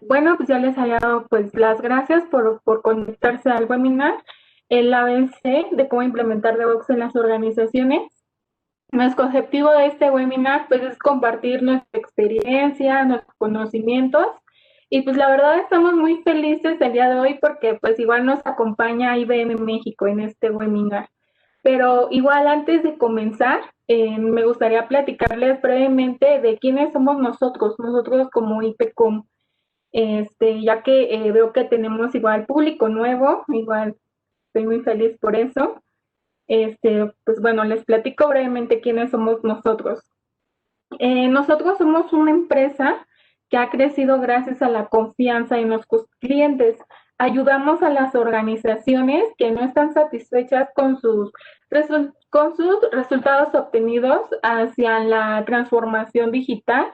Bueno, pues ya les había dado pues las gracias por conectarse al webinar, el ABC de cómo implementar DevOps en las organizaciones. Nuestro objetivo de este webinar pues es compartir nuestra experiencia, nuestros conocimientos y pues la verdad estamos muy felices el día de hoy porque pues igual nos acompaña IBM México en este webinar. Pero igual antes de comenzar, me gustaría platicarles brevemente de quiénes somos nosotros como IPCOM, ya que veo que tenemos igual público nuevo, igual estoy muy feliz por eso. Pues bueno, les platico brevemente quiénes somos nosotros. Nosotros somos una empresa que ha crecido gracias a la confianza en nuestros clientes. Ayudamos a las organizaciones que no están satisfechas con sus resultados obtenidos hacia la transformación digital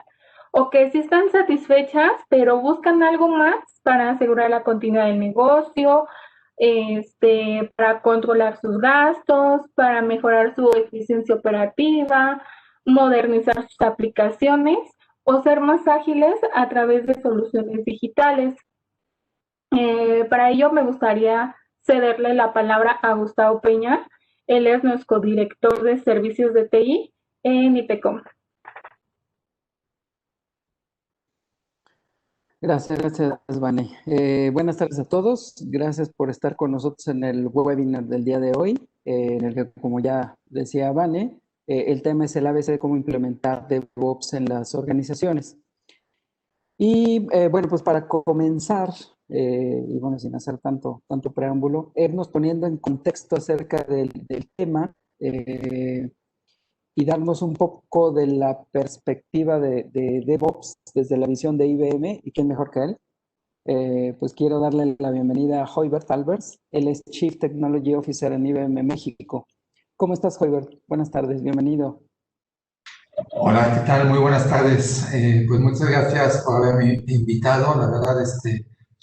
o que sí están satisfechas pero buscan algo más para asegurar la continuidad del negocio, para controlar sus gastos, para mejorar su eficiencia operativa, modernizar sus aplicaciones o ser más ágiles a través de soluciones digitales. Para ello me gustaría cederle la palabra a Gustavo Peña. Él es nuestro director de servicios de TI en IPECOM. Gracias, Vane. Buenas tardes a todos. Gracias por estar con nosotros en el webinar del día de hoy, en el que, como ya decía Vane, el tema es el ABC de cómo implementar DevOps en las organizaciones. Y bueno, pues para comenzar, y bueno, sin hacer tanto preámbulo, irnos poniendo en contexto acerca del tema, y darnos un poco de la perspectiva de DevOps desde la visión de IBM, y quién mejor que él. Pues quiero darle la bienvenida a Hoibert Albers. Él es Chief Technology Officer en IBM México. ¿Cómo estás, Hoibert? Buenas tardes, bienvenido. Hola, ¿qué tal? Muy buenas tardes. Pues muchas gracias por haberme invitado. La verdad, es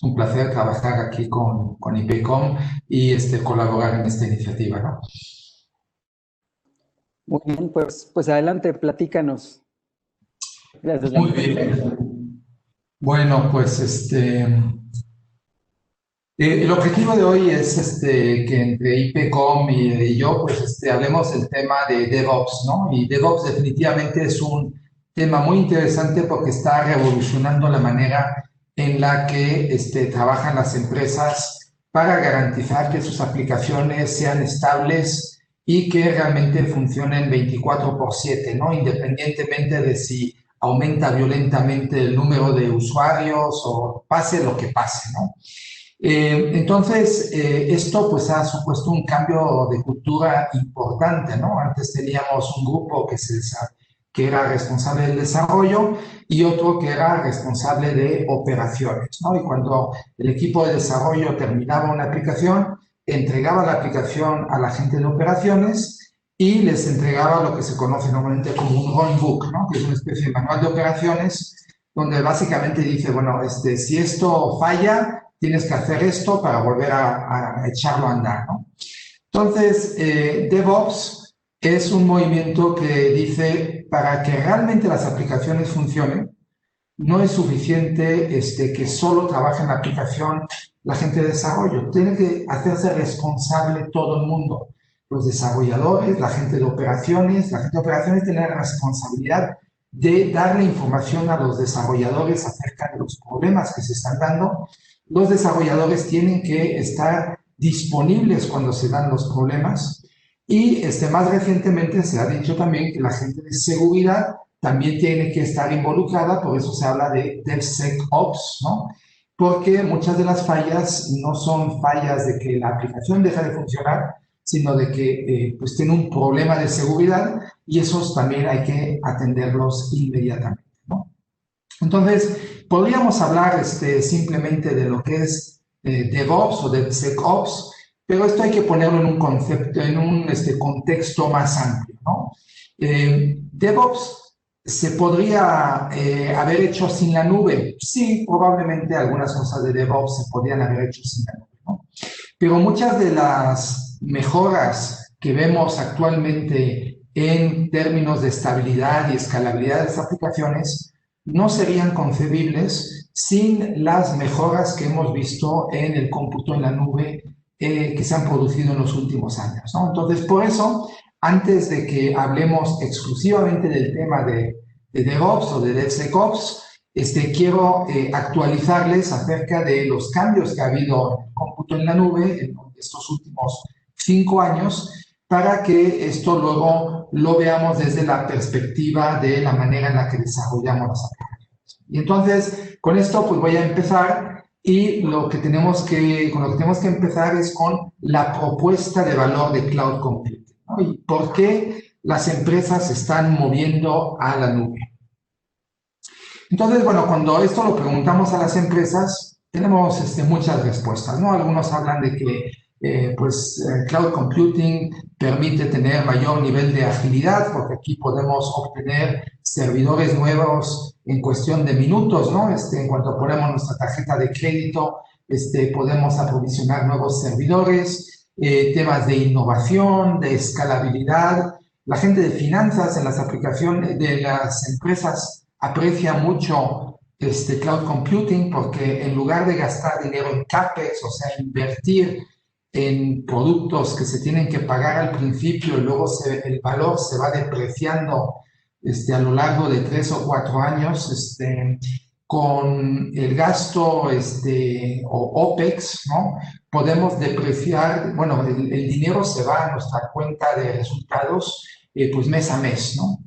un placer trabajar aquí con IPCOM y colaborar en esta iniciativa, ¿no? Muy bien, pues adelante, platícanos. Gracias. Muy bien. Bueno, pues el objetivo de hoy es que entre IPCOM y yo, pues hablemos del tema de DevOps, ¿no? Y DevOps definitivamente es un tema muy interesante porque está revolucionando la manera en la que trabajan las empresas para garantizar que sus aplicaciones sean estables y que realmente funcionen 24/7, ¿no? Independientemente de si aumenta violentamente el número de usuarios o pase lo que pase, ¿no? Entonces, esto pues ha supuesto un cambio de cultura importante, ¿no? Antes teníamos un grupo que era responsable del desarrollo y otro que era responsable de operaciones, ¿no? Y cuando el equipo de desarrollo terminaba una aplicación, entregaba la aplicación a la gente de operaciones y les entregaba lo que se conoce normalmente como un runbook, ¿no? Que es una especie de manual de operaciones donde básicamente dice, bueno, si esto falla, tienes que hacer esto para volver a echarlo a andar, ¿no? Entonces, DevOps es un movimiento que dice, para que realmente las aplicaciones funcionen, no es suficiente que solo trabaje en la aplicación la gente de desarrollo. Tiene que hacerse responsable todo el mundo. Los desarrolladores, la gente de operaciones. La gente de operaciones tiene la responsabilidad de darle información a los desarrolladores acerca de los problemas que se están dando. Los desarrolladores tienen que estar disponibles cuando se dan los problemas y más recientemente se ha dicho también que la gente de seguridad también tiene que estar involucrada, por eso se habla de DevSecOps, ¿no? Porque muchas de las fallas no son fallas de que la aplicación deja de funcionar, sino de que pues tiene un problema de seguridad y esos también hay que atenderlos inmediatamente, ¿no? Entonces, podríamos hablar simplemente de lo que es DevOps o DevSecOps, pero esto hay que ponerlo en un concepto, en un contexto más amplio, ¿no? DevOps se podría haber hecho sin la nube. Sí, probablemente algunas cosas de DevOps se podrían haber hecho sin la nube, ¿no? Pero muchas de las mejoras que vemos actualmente en términos de estabilidad y escalabilidad de las aplicaciones no serían concebibles sin las mejoras que hemos visto en el cómputo en la nube que se han producido en los últimos años, ¿no? Entonces, por eso, antes de que hablemos exclusivamente del tema de DevOps o de DevSecOps, quiero actualizarles acerca de los cambios que ha habido en el cómputo en la nube en estos últimos 5 años, para que esto luego lo veamos desde la perspectiva de la manera en la que desarrollamos las aplicaciones. Y entonces, con esto pues voy a empezar, y con lo que tenemos que empezar es con la propuesta de valor de Cloud Computing, ¿no? Y por qué las empresas se están moviendo a la nube. Entonces, bueno, cuando esto lo preguntamos a las empresas, tenemos muchas respuestas, ¿no? Algunos hablan de que Cloud Computing permite tener mayor nivel de agilidad, porque aquí podemos obtener servidores nuevos en cuestión de minutos, ¿no? En cuanto ponemos nuestra tarjeta de crédito, podemos aprovisionar nuevos servidores, temas de innovación, de escalabilidad. La gente de finanzas en las aplicaciones de las empresas aprecia mucho Cloud Computing, porque en lugar de gastar dinero en CAPEX, o sea, invertir en productos que se tienen que pagar al principio y luego el valor se va depreciando a lo largo de 3 o 4 años, con el gasto o OPEX, ¿no? Podemos depreciar, bueno, el dinero se va a nuestra cuenta de resultados pues mes a mes, ¿no?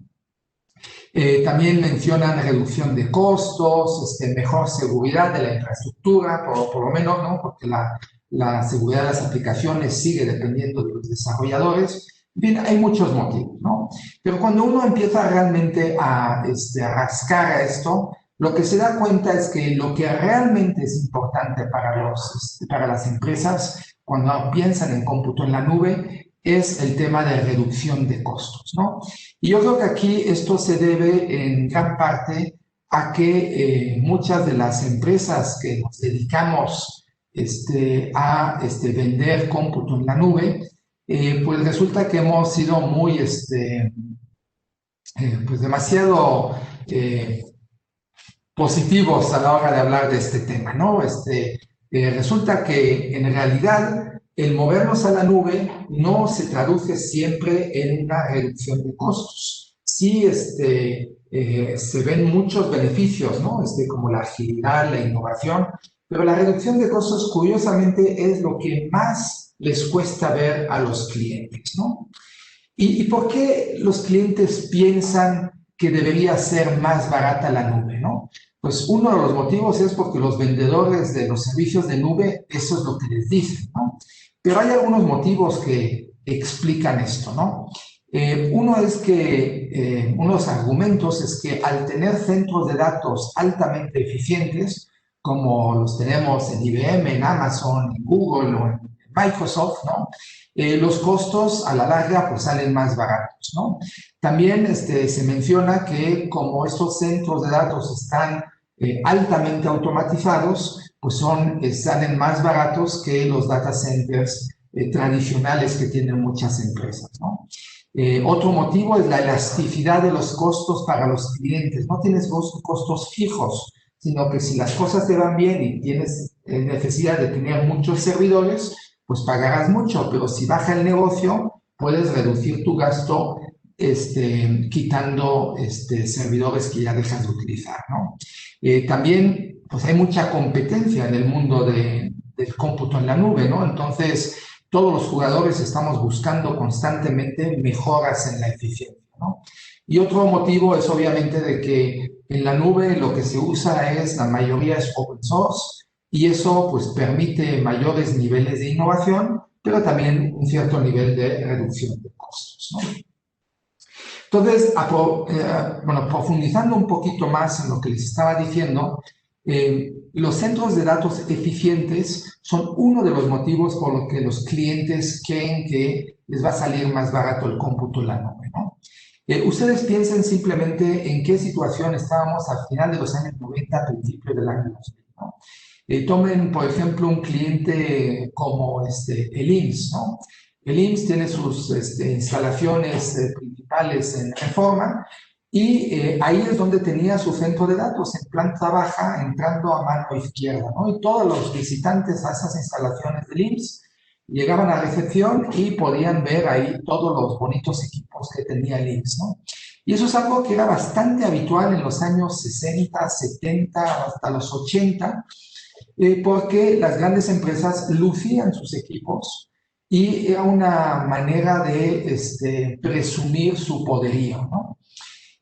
También mencionan reducción de costos, mejor seguridad de la infraestructura, por lo menos, ¿no? Porque la seguridad de las aplicaciones sigue dependiendo de los desarrolladores. Bien, hay muchos motivos, ¿no? Pero cuando uno empieza realmente a rascar a esto, lo que se da cuenta es que lo que realmente es importante para las empresas cuando piensan en cómputo en la nube es el tema de reducción de costos, ¿no? Y yo creo que aquí esto se debe en gran parte a que muchas de las empresas que nos dedicamos a vender cómputo en la nube, pues resulta que hemos sido muy, pues demasiado positivos a la hora de hablar de este tema, ¿no? Resulta que en realidad el movernos a la nube no se traduce siempre en una reducción de costos. Sí, se ven muchos beneficios, ¿no? Como la agilidad, la innovación, pero la reducción de costos, curiosamente, es lo que más les cuesta ver a los clientes, ¿no? ¿Y por qué los clientes piensan que debería ser más barata la nube, ¿no? Pues uno de los motivos es porque los vendedores de los servicios de nube, eso es lo que les dicen, ¿no? Pero hay algunos motivos que explican esto, ¿no? Uno es que, unos argumentos es que al tener centros de datos altamente eficientes, como los tenemos en IBM, en Amazon, en Google o en Microsoft, ¿no? Los costos a la larga pues salen más baratos, ¿no? También se menciona que como estos centros de datos están altamente automatizados, pues salen más baratos que los data centers tradicionales que tienen muchas empresas, ¿no? Otro motivo es la elasticidad de los costos para los clientes. No tienes costos fijos, sino que si las cosas te van bien y tienes necesidad de tener muchos servidores, pues pagarás mucho, pero si baja el negocio, puedes reducir tu gasto quitando servidores que ya dejas de utilizar, ¿no? También, pues hay mucha competencia en el mundo del cómputo en la nube, ¿no? Entonces, todos los jugadores estamos buscando constantemente mejoras en la eficiencia, ¿no? Y otro motivo es obviamente de que en la nube lo que se usa la mayoría es open source, y eso pues permite mayores niveles de innovación, pero también un cierto nivel de reducción de costos, ¿no? Entonces, bueno, profundizando un poquito más en lo que les estaba diciendo, los centros de datos eficientes son uno de los motivos por los que los clientes creen que les va a salir más barato el cómputo en la nube, ¿no? Ustedes piensen simplemente en qué situación estábamos al final de los años 90, principio del año 2000, ¿no? Tomen, por ejemplo, un cliente como el IMSS, ¿no? El IMSS tiene sus instalaciones principales en Reforma, y ahí es donde tenía su centro de datos, en planta baja, entrando a mano izquierda, ¿no? Y todos los visitantes a esas instalaciones del IMSS llegaban a recepción y podían ver ahí todos los bonitos equipos que tenía el IMSS, ¿no? Y eso es algo que era bastante habitual en los años 60, 70, hasta los 80, porque las grandes empresas lucían sus equipos y era una manera de presumir su poderío, ¿no?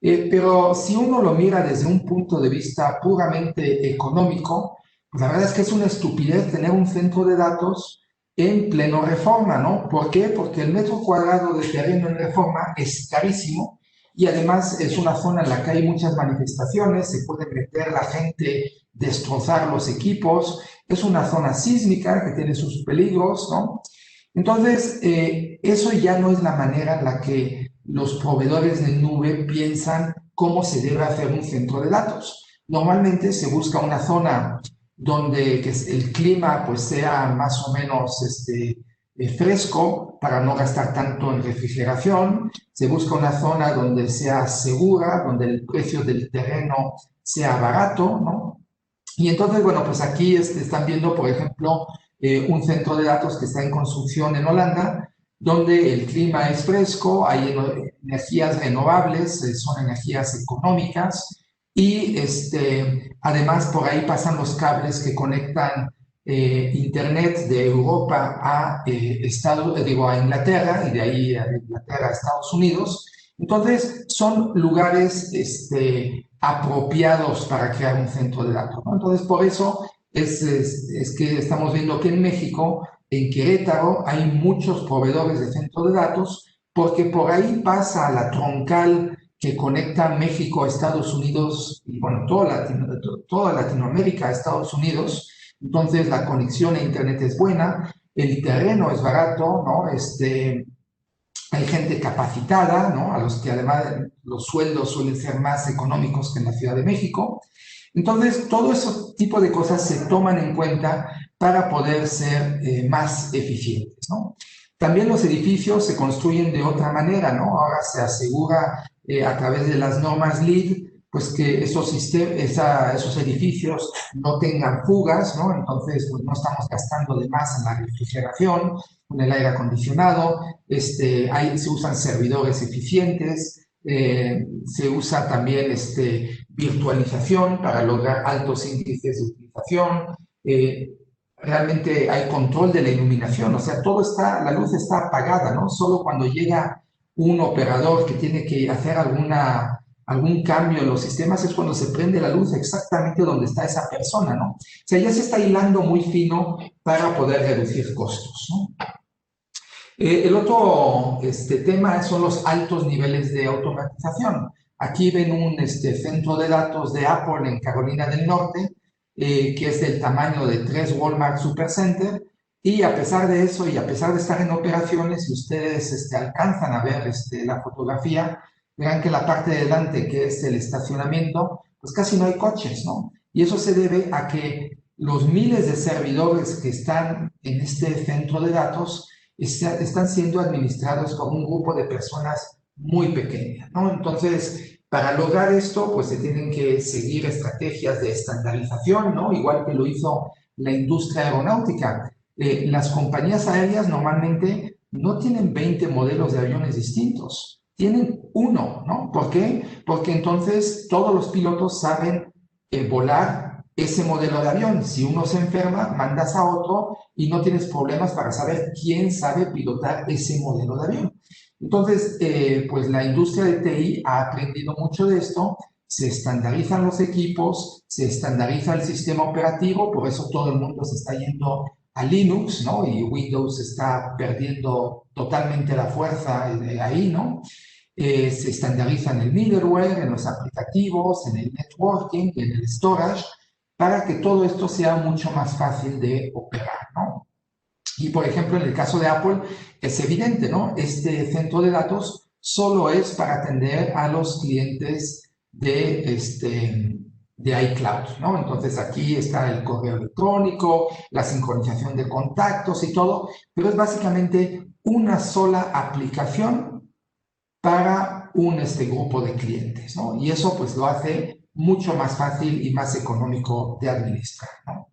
Pero si uno lo mira desde un punto de vista puramente económico, pues la verdad es que es una estupidez tener un centro de datos en pleno Reforma, ¿no? ¿Por qué? Porque el metro cuadrado de terreno en Reforma es carísimo y además es una zona en la que hay muchas manifestaciones, se puede meter la gente, destrozar los equipos, es una zona sísmica que tiene sus peligros, ¿no? Entonces, eso ya no es la manera en la que los proveedores de nube piensan cómo se debe hacer un centro de datos. Normalmente se busca una zona donde el clima pues, sea más o menos fresco para no gastar tanto en refrigeración. Se busca una zona donde sea segura, donde el precio del terreno sea barato, ¿no? Y entonces, bueno, pues aquí están viendo, por ejemplo, un centro de datos que está en construcción en Holanda, donde el clima es fresco, hay energías renovables, son energías económicas, y además por ahí pasan los cables que conectan Internet de Europa a, a Inglaterra, y de ahí a Inglaterra a Estados Unidos. Entonces, son lugares apropiados para crear un centro de datos, ¿no? Entonces, por eso es que estamos viendo que en México, en Querétaro, hay muchos proveedores de centro de datos, porque por ahí pasa la troncal que conecta México a Estados Unidos y, bueno, toda Latinoamérica a Estados Unidos. Entonces, la conexión a Internet es buena, el terreno es barato, ¿no? Hay gente capacitada, ¿no? A los que además los sueldos suelen ser más económicos que en la Ciudad de México. Entonces, todo ese tipo de cosas se toman en cuenta para poder ser más eficientes, ¿no? También los edificios se construyen de otra manera, ¿no? Ahora se asegura a través de las normas LEED, pues que esos edificios no tengan fugas, ¿no? Entonces, pues no estamos gastando de más en la refrigeración, en el aire acondicionado, se usan servidores eficientes, se usa también virtualización para lograr altos índices de utilización, realmente hay control de la iluminación, o sea, la luz está apagada, ¿no? Solo cuando llega un operador que tiene que hacer algún cambio en los sistemas es cuando se prende la luz exactamente donde está esa persona, ¿no? O sea, ya se está hilando muy fino para poder reducir costos, ¿no? El otro tema son los altos niveles de automatización. Aquí ven un centro de datos de Apple en Carolina del Norte, que es del tamaño de 3 Walmart Supercenter, y a pesar de eso, y a pesar de estar en operaciones, si ustedes alcanzan a ver la fotografía, verán que la parte de delante, que es el estacionamiento, pues casi no hay coches, ¿no? Y eso se debe a que los miles de servidores que están en este centro de datos están siendo administrados por un grupo de personas muy pequeñas, ¿no? Entonces, para lograr esto, pues se tienen que seguir estrategias de estandarización, ¿no? Igual que lo hizo la industria aeronáutica. Las compañías aéreas normalmente no tienen 20 modelos de aviones distintos, tienen uno, ¿no? ¿Por qué? Porque entonces todos los pilotos saben volar ese modelo de avión. Si uno se enferma, mandas a otro y no tienes problemas para saber quién sabe pilotar ese modelo de avión. Entonces, pues la industria de TI ha aprendido mucho de esto, se estandarizan los equipos, se estandariza el sistema operativo, por eso todo el mundo se está yendo a Linux, ¿no? Y Windows está perdiendo totalmente la fuerza ahí, ¿no? Se estandariza en el middleware, en los aplicativos, en el networking, en el storage, para que todo esto sea mucho más fácil de operar, ¿no? Y, por ejemplo, en el caso de Apple, es evidente, ¿no? Este centro de datos solo es para atender a los clientes de iCloud, ¿no? Entonces, aquí está el correo electrónico, la sincronización de contactos y todo, pero es básicamente una sola aplicación para un grupo de clientes, ¿no? Y eso pues lo hace mucho más fácil y más económico de administrar, ¿no?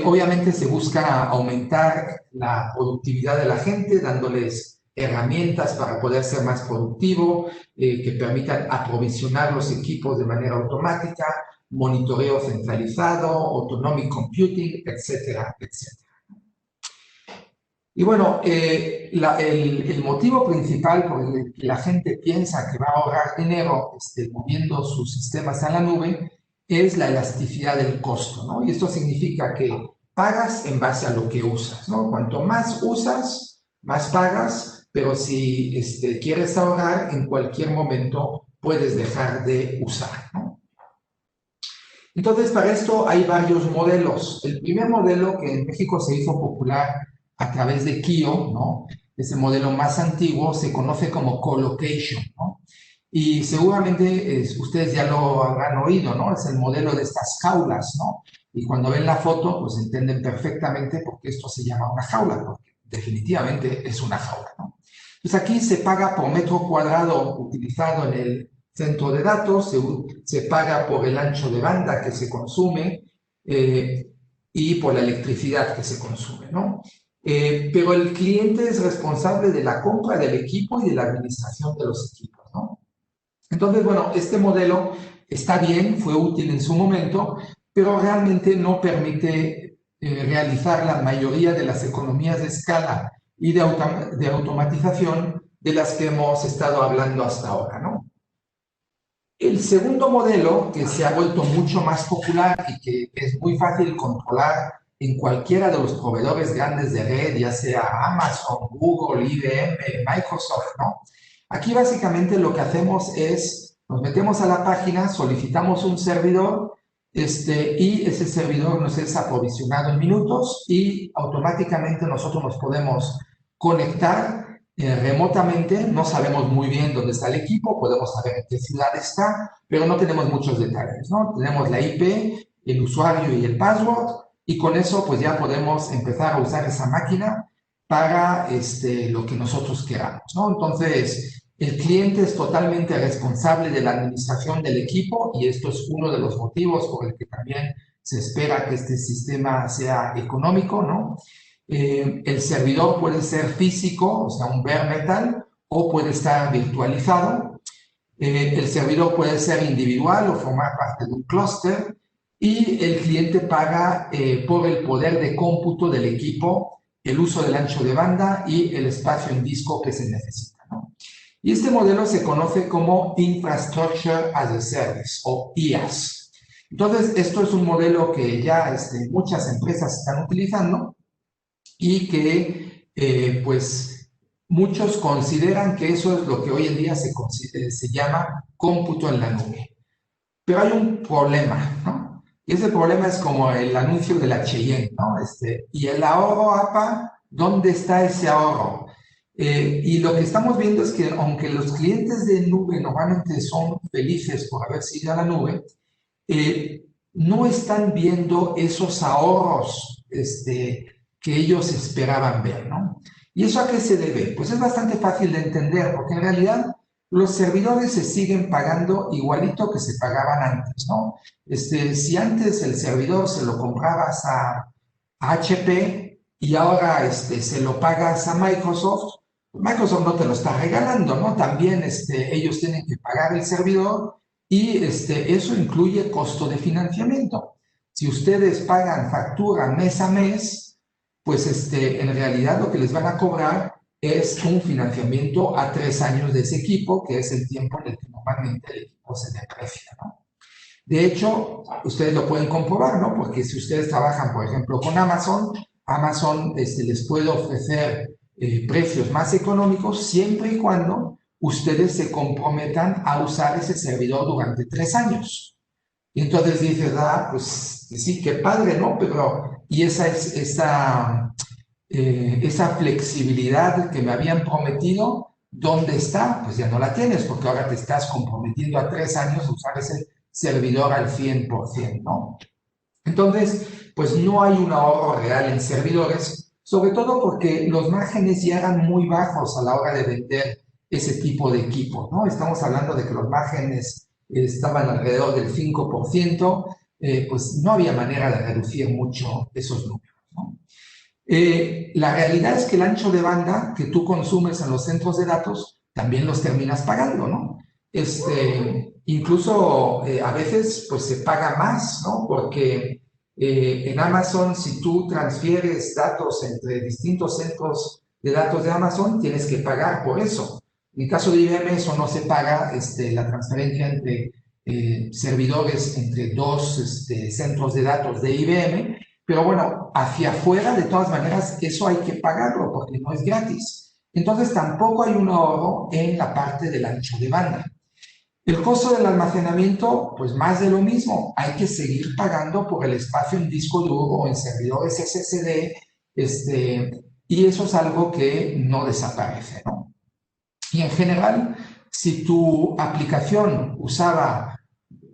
Obviamente se busca aumentar la productividad de la gente, dándoles herramientas para poder ser más productivo, que permitan aprovisionar los equipos de manera automática, monitoreo centralizado, autonomic computing, etcétera, etcétera. Y bueno, el motivo principal por el que la gente piensa que va a ahorrar dinero moviendo sus sistemas a la nube es la elasticidad del costo, ¿no? Y esto significa que pagas en base a lo que usas, ¿no? Cuanto más usas, más pagas, pero si quieres ahorrar, en cualquier momento puedes dejar de usar, ¿no? Entonces, para esto hay varios modelos. El primer modelo que en México se hizo popular a través de Kio, ¿no? Es el modelo más antiguo, se conoce como colocation, ¿no? Y seguramente ustedes ya lo habrán oído, ¿no? Es el modelo de estas jaulas, ¿no? Y cuando ven la foto, pues entienden perfectamente por qué esto se llama una jaula, porque definitivamente es una jaula, ¿no? Pues aquí se paga por metro cuadrado utilizado en el centro de datos, se paga por el ancho de banda que se consume y por la electricidad que se consume, ¿no? Pero el cliente es responsable de la compra del equipo y de la administración de los equipos, ¿no? Entonces, bueno, este modelo está bien, fue útil en su momento, pero realmente no permite realizar la mayoría de las economías de escala y de automatización de las que hemos estado hablando hasta ahora, ¿no? El segundo modelo, que se ha vuelto mucho más popular y que es muy fácil controlar en cualquiera de los proveedores grandes de red, ya sea Amazon, Google, IBM, Microsoft, ¿no? Aquí básicamente lo que hacemos es, nos metemos a la página, solicitamos un servidor, y ese servidor nos es aprovisionado en minutos y automáticamente nosotros nos podemos conectar remotamente. No sabemos muy bien dónde está el equipo, podemos saber en qué ciudad está, pero no tenemos muchos detalles, ¿no? Tenemos la IP, el usuario y el password, y con eso pues ya podemos empezar a usar esa máquina para lo que nosotros queramos, ¿no? Entonces, el cliente es totalmente responsable de la administración del equipo y esto es uno de los motivos por el que también se espera que este sistema sea económico, ¿no? El servidor puede ser físico, o sea, un bare metal, o puede estar virtualizado. El servidor puede ser individual o formar parte de un clúster y el cliente paga por el poder de cómputo del equipo, el uso del ancho de banda y el espacio en disco que se necesita, ¿no? Y este modelo se conoce como Infrastructure as a Service o IaaS. Entonces, esto es un modelo que ya muchas empresas están utilizando y que pues muchos consideran que eso es lo que hoy en día se llama cómputo en la nube. Pero hay un problema, ¿no? Y ese problema es como el anuncio de la Cheyenne, ¿no? Y el ahorro, APA, ¿dónde está ese ahorro? Y lo que estamos viendo es que aunque los clientes de nube normalmente son felices por haberse ido a la nube, no están viendo esos ahorros que ellos esperaban ver, ¿no? ¿Y eso a qué se debe? Pues es bastante fácil de entender, porque en realidad los servidores se siguen pagando igualito que se pagaban antes, ¿no? Si antes el servidor se lo comprabas a HP y ahora se lo pagas a Microsoft, Microsoft no te lo está regalando, ¿no? También ellos tienen que pagar el servidor y eso incluye costo de financiamiento. Si ustedes pagan factura mes a mes, pues en realidad lo que les van a cobrar es un financiamiento a 3 años de ese equipo, que es el tiempo en el que normalmente el equipo se deprecia, ¿no? De hecho, ustedes lo pueden comprobar, ¿no? Porque si ustedes trabajan, por ejemplo, con Amazon, Amazon les puede ofrecer precios más económicos siempre y cuando ustedes se comprometan a usar ese servidor durante 3 años. Y entonces dices, pues sí, qué padre, ¿no? Pero, y esa flexibilidad que me habían prometido, ¿dónde está? Pues ya no la tienes, porque ahora te estás comprometiendo a 3 años a usar ese servidor al 100%, ¿no? Entonces, pues no hay un ahorro real en servidores, sobre todo porque los márgenes ya eran muy bajos a la hora de vender ese tipo de equipo, ¿no? Estamos hablando de que los márgenes estaban alrededor del 5%, pues no había manera de reducir mucho esos números, ¿no? La realidad es que el ancho de banda que tú consumes en los centros de datos también los terminas pagando, ¿no? Incluso a veces pues se paga más, ¿no? Porque en Amazon, si tú transfieres datos entre distintos centros de datos de Amazon, tienes que pagar por eso. En el caso de IBM eso no se paga, la transferencia entre servidores entre dos centros de datos de IBM, pero bueno, hacia afuera de todas maneras eso hay que pagarlo porque no es gratis. Entonces tampoco hay un ahorro en la parte del ancho de banda. El costo del almacenamiento, pues más de lo mismo, hay que seguir pagando por el espacio en disco duro o en servidores SSD, y eso es algo que no desaparece, ¿no? Y en general, si tu aplicación usaba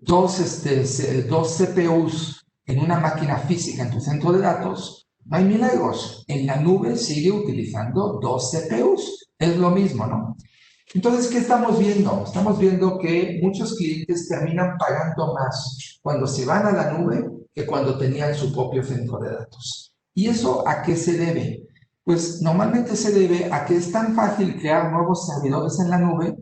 dos CPUs en una máquina física en tu centro de datos, no hay milagros. En la nube sigue utilizando dos CPUs. Es lo mismo, ¿no? Entonces, ¿qué estamos viendo? Estamos viendo que muchos clientes terminan pagando más cuando se van a la nube que cuando tenían su propio centro de datos. ¿Y eso a qué se debe? Pues normalmente se debe a que es tan fácil crear nuevos servidores en la nube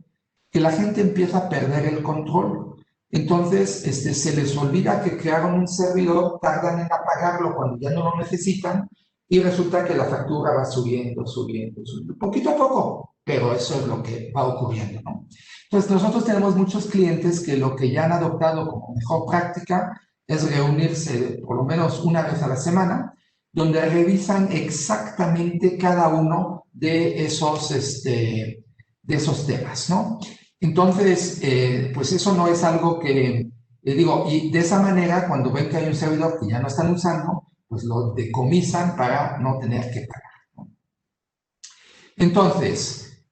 que la gente empieza a perder el control. Entonces, se les olvida que crearon un servidor, tardan en apagarlo cuando ya no lo necesitan y resulta que la factura va subiendo, subiendo, subiendo, poquito a poco, pero eso es lo que va ocurriendo, ¿no? Entonces, nosotros tenemos muchos clientes que lo que ya han adoptado como mejor práctica es reunirse por lo menos una vez a la semana, donde revisan exactamente cada uno de esos temas, ¿no? Entonces, pues eso no es algo que, digo, y de esa manera, cuando ven que hay un servidor que ya no están usando, pues lo decomisan para no tener que pagar, ¿no? Entonces,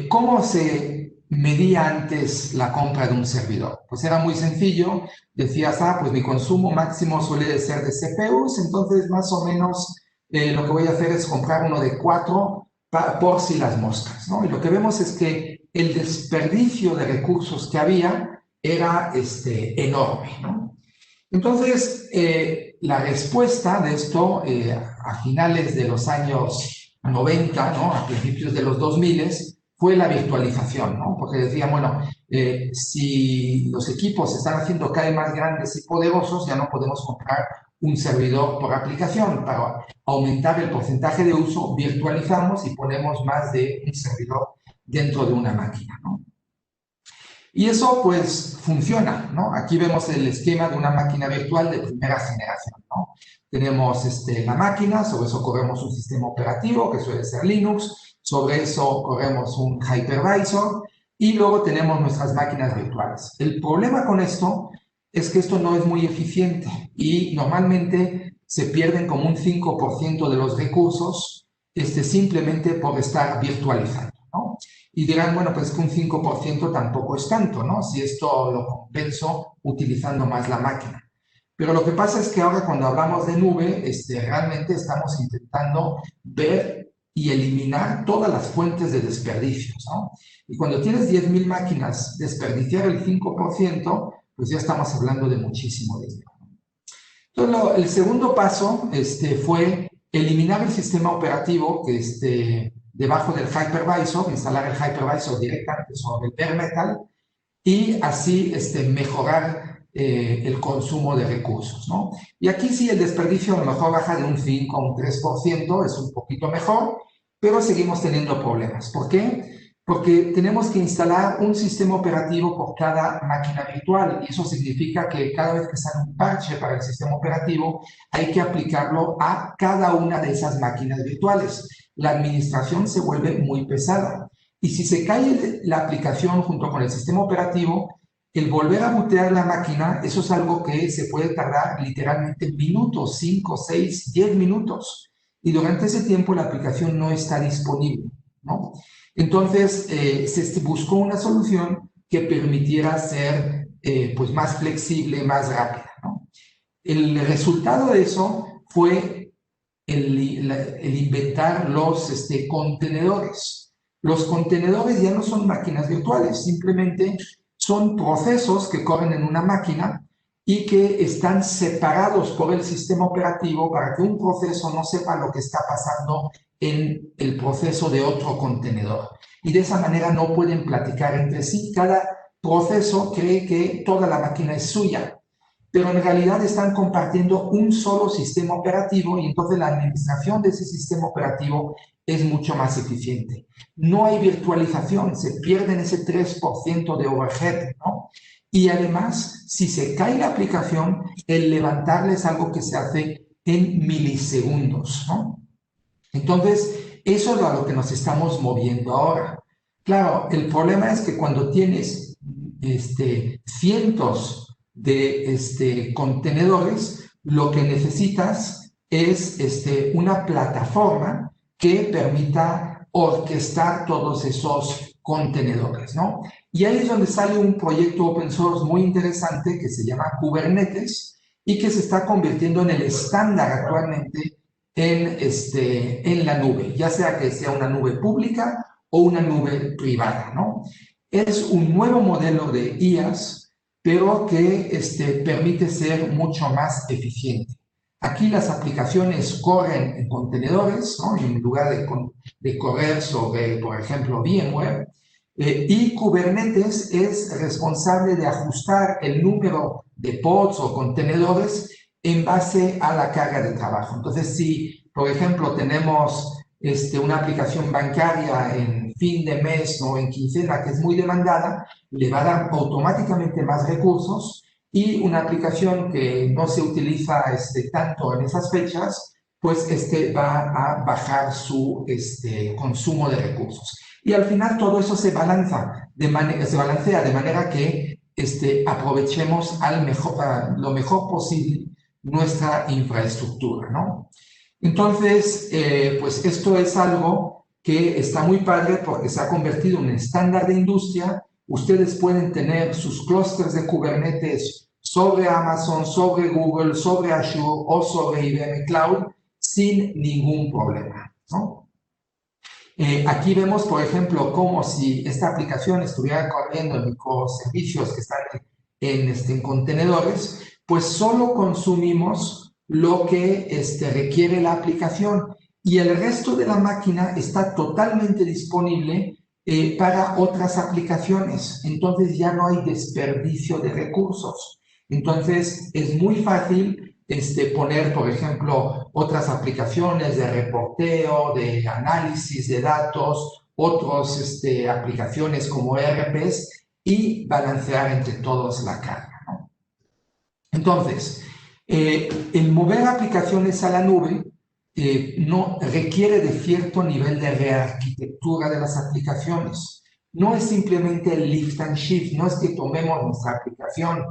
¿cómo se medía antes la compra de un servidor? Pues era muy sencillo, decías, pues mi consumo máximo suele ser de CPUs, entonces más o menos lo que voy a hacer es comprar uno de 4 por si las moscas, ¿no? Y lo que vemos es que el desperdicio de recursos que había era enorme, ¿no? Entonces, la respuesta de esto a finales de los años 90, ¿no? A principios de los 2000, fue la virtualización, ¿no? Porque decían, bueno, si los equipos se están haciendo cada vez más grandes y poderosos, ya no podemos comprar un servidor por aplicación. Para aumentar el porcentaje de uso, virtualizamos y ponemos más de un servidor dentro de una máquina, ¿no? Y eso pues funciona, ¿no? Aquí vemos el esquema de una máquina virtual de primera generación, ¿no? Tenemos la máquina, sobre eso corremos un sistema operativo que suele ser Linux, sobre eso corremos un hypervisor y luego tenemos nuestras máquinas virtuales. El problema con esto es que esto no es muy eficiente y normalmente se pierden como un 5% de los recursos simplemente por estar virtualizando, ¿no? Y dirán, bueno, pues que un 5% tampoco es tanto, ¿no? Si esto lo compenso utilizando más la máquina. Pero lo que pasa es que ahora cuando hablamos de nube, realmente estamos intentando ver y eliminar todas las fuentes de desperdicios, ¿no? Y cuando tienes 10.000 máquinas, desperdiciar el 5%, pues ya estamos hablando de muchísimo dinero. Entonces, el segundo paso fue eliminar el sistema operativo que debajo del hypervisor, instalar el hypervisor directamente sobre el bare metal y así mejorar el consumo de recursos, ¿no? Y aquí sí el desperdicio a lo mejor baja de un 5 a un 3%, es un poquito mejor, pero seguimos teniendo problemas. ¿Por qué? Porque tenemos que instalar un sistema operativo por cada máquina virtual y eso significa que cada vez que sale un parche para el sistema operativo hay que aplicarlo a cada una de esas máquinas virtuales. La administración se vuelve muy pesada y si se cae la aplicación junto con el sistema operativo, el volver a bootear la máquina, eso es algo que se puede tardar literalmente minutos, 5, 6, 10 minutos y durante ese tiempo la aplicación no está disponible, ¿no? Entonces, se buscó una solución que permitiera ser pues más flexible, más rápida, ¿no? El resultado de eso fue el inventar los contenedores. Los contenedores ya no son máquinas virtuales, simplemente son procesos que corren en una máquina y que están separados por el sistema operativo para que un proceso no sepa lo que está pasando en el proceso de otro contenedor. Y de esa manera no pueden platicar entre sí. Cada proceso cree que toda la máquina es suya, pero en realidad están compartiendo un solo sistema operativo y entonces la administración de ese sistema operativo es mucho más eficiente. No hay virtualización, se pierden ese 3% de overhead, ¿no? Y además, si se cae la aplicación, el levantarla es algo que se hace en milisegundos, ¿no? Entonces, eso es a lo que nos estamos moviendo ahora. Claro, el problema es que cuando tienes cientos de contenedores, lo que necesitas es una plataforma que permita orquestar todos esos contenedores, ¿no? Y ahí es donde sale un proyecto open source muy interesante que se llama Kubernetes y que se está convirtiendo en el estándar actualmente en la nube, ya sea que sea una nube pública o una nube privada, ¿no? Es un nuevo modelo de IaaS, pero que permite ser mucho más eficiente. Aquí las aplicaciones corren en contenedores, ¿no? En lugar de correr sobre, por ejemplo, VMware, y Kubernetes es responsable de ajustar el número de pods o contenedores en base a la carga de trabajo. Entonces, si, por ejemplo, tenemos una aplicación bancaria en fin de mes o en quincena que es muy demandada, le va a dar automáticamente más recursos, y una aplicación que no se utiliza tanto en esas fechas, pues va a bajar su consumo de recursos. Y al final todo eso se balancea de manera que aprovechemos lo mejor posible nuestra infraestructura, ¿no? Entonces, pues esto es algo que está muy padre porque se ha convertido en un estándar de industria. Ustedes pueden tener sus clústeres de Kubernetes sobre Amazon, sobre Google, sobre Azure o sobre IBM Cloud sin ningún problema, ¿no? Aquí vemos, por ejemplo, como si esta aplicación estuviera corriendo en microservicios que están en contenedores, pues solo consumimos lo que requiere la aplicación y el resto de la máquina está totalmente disponible para otras aplicaciones. Entonces ya no hay desperdicio de recursos. Entonces es muy fácil poner, por ejemplo, otras aplicaciones de reporteo, de análisis de datos, otras aplicaciones como ERPs y balancear entre todos la carga, ¿no? Entonces, el mover aplicaciones a la nube no requiere de cierto nivel de rearquitectura de las aplicaciones. No es simplemente el lift and shift, no es que tomemos nuestra aplicación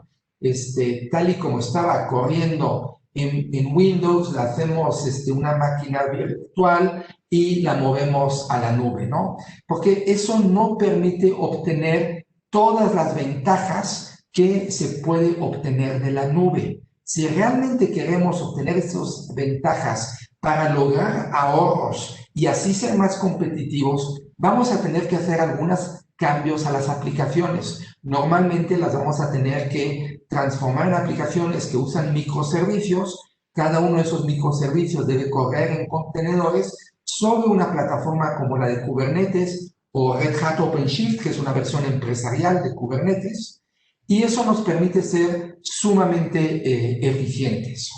tal y como estaba corriendo en Windows, la hacemos una máquina virtual y la movemos a la nube, ¿no? Porque eso no permite obtener todas las ventajas que se puede obtener de la nube. Si realmente queremos obtener esas ventajas para lograr ahorros y así ser más competitivos, vamos a tener que hacer algunos cambios a las aplicaciones. Normalmente las vamos a tener que transformar en aplicaciones que usan microservicios. Cada uno de esos microservicios debe correr en contenedores sobre una plataforma como la de Kubernetes o Red Hat OpenShift, que es una versión empresarial de Kubernetes, y eso nos permite ser sumamente eficientes.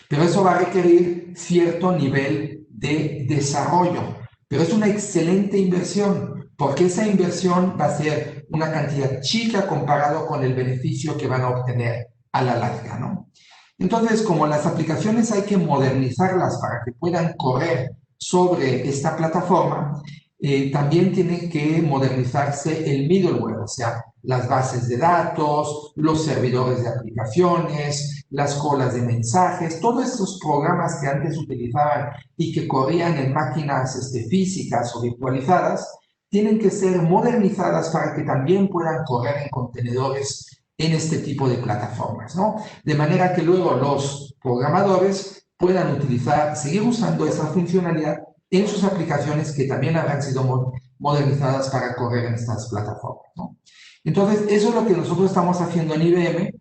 Pero eso va a requerir cierto nivel de desarrollo, pero es una excelente inversión, porque esa inversión va a ser una cantidad chica comparado con el beneficio que van a obtener a la larga, ¿no? Entonces, como las aplicaciones hay que modernizarlas para que puedan correr sobre esta plataforma, también tiene que modernizarse el middleware, o sea, las bases de datos, los servidores de aplicaciones, las colas de mensajes, todos estos programas que antes utilizaban y que corrían en máquinas físicas o virtualizadas, tienen que ser modernizadas para que también puedan correr en contenedores en este tipo de plataformas, ¿no? De manera que luego los programadores puedan seguir usando esa funcionalidad, en sus aplicaciones que también habrán sido modernizadas para correr en estas plataformas, ¿no? Entonces, eso es lo que nosotros estamos haciendo en IBM,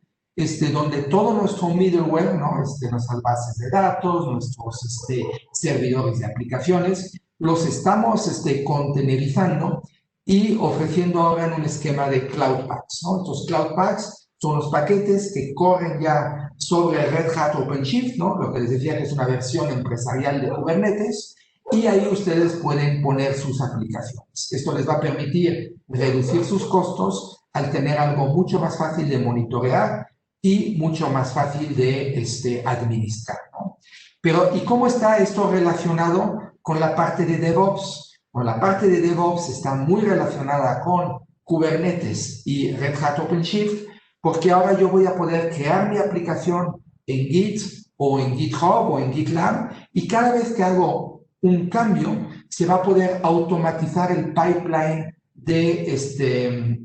donde todo nuestro middleware, ¿no? Nuestras bases de datos, nuestros servidores de aplicaciones, los estamos containerizando y ofreciendo ahora en un esquema de Cloud Paks, ¿no? Estos Cloud Paks son los paquetes que corren ya sobre Red Hat OpenShift, ¿no? Lo que les decía que es una versión empresarial de Kubernetes, y ahí ustedes pueden poner sus aplicaciones. Esto les va a permitir reducir sus costos al tener algo mucho más fácil de monitorear y mucho más fácil de administrar, ¿no? Pero, ¿y cómo está esto relacionado con la parte de DevOps? Bueno, la parte de DevOps está muy relacionada con Kubernetes y Red Hat OpenShift, porque ahora yo voy a poder crear mi aplicación en Git o en GitHub o en GitLab, y cada vez que hago un cambio, se va a poder automatizar el pipeline de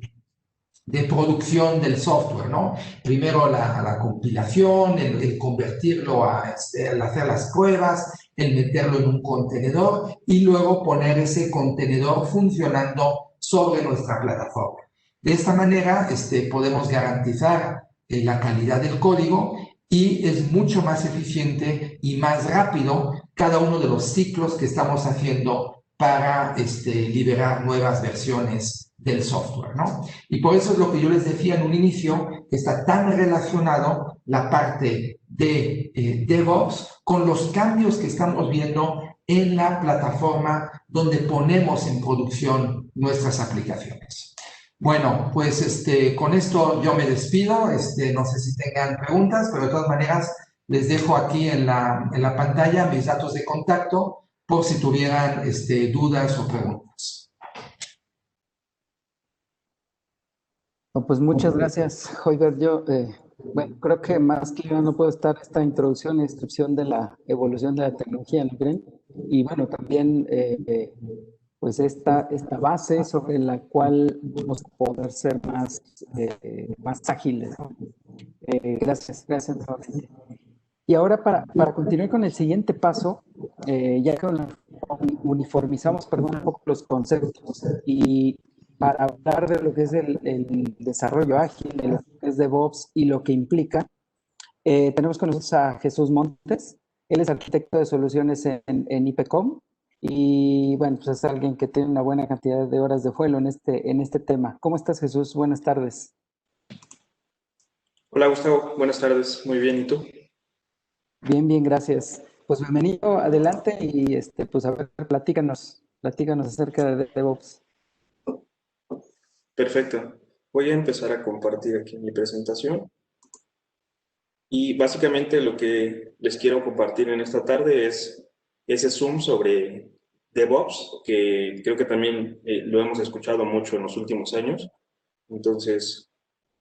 producción del software, ¿no? Primero la compilación, el convertirlo el hacer las pruebas, el meterlo en un contenedor y luego poner ese contenedor funcionando sobre nuestra plataforma. De esta manera podemos garantizar la calidad del código y es mucho más eficiente y más rápido cada uno de los ciclos que estamos haciendo para liberar nuevas versiones del software, ¿no? Y por eso es lo que yo les decía en un inicio, que está tan relacionado la parte de DevOps con los cambios que estamos viendo en la plataforma donde ponemos en producción nuestras aplicaciones. Bueno, pues con esto yo me despido, no sé si tengan preguntas, pero de todas maneras les dejo aquí en la pantalla mis datos de contacto por si tuvieran dudas o preguntas. No, pues muchas gracias, Hoiber. Yo, bueno, creo que más que yo no puedo estar esta introducción y descripción de la evolución de la tecnología en Green, y bueno, también pues esta base sobre la cual vamos a poder ser más ágiles, ¿no? Gracias nuevamente. Y ahora para continuar con el siguiente paso, ya que uniformizamos, perdón, un poco los conceptos y para hablar de lo que es el desarrollo ágil, de lo que es DevOps y lo que implica, tenemos con nosotros a Jesús Montes. Él es arquitecto de soluciones en IPCOM y bueno, pues es alguien que tiene una buena cantidad de horas de vuelo en este tema. ¿Cómo estás, Jesús? Buenas tardes. Hola, Gustavo. Buenas tardes. Muy bien. ¿Y tú? Bien, gracias. Pues bienvenido, adelante y pues a ver, platícanos acerca de DevOps. Perfecto. Voy a empezar a compartir aquí mi presentación. Y básicamente lo que les quiero compartir en esta tarde es ese Zoom sobre DevOps, que creo que también lo hemos escuchado mucho en los últimos años. Entonces,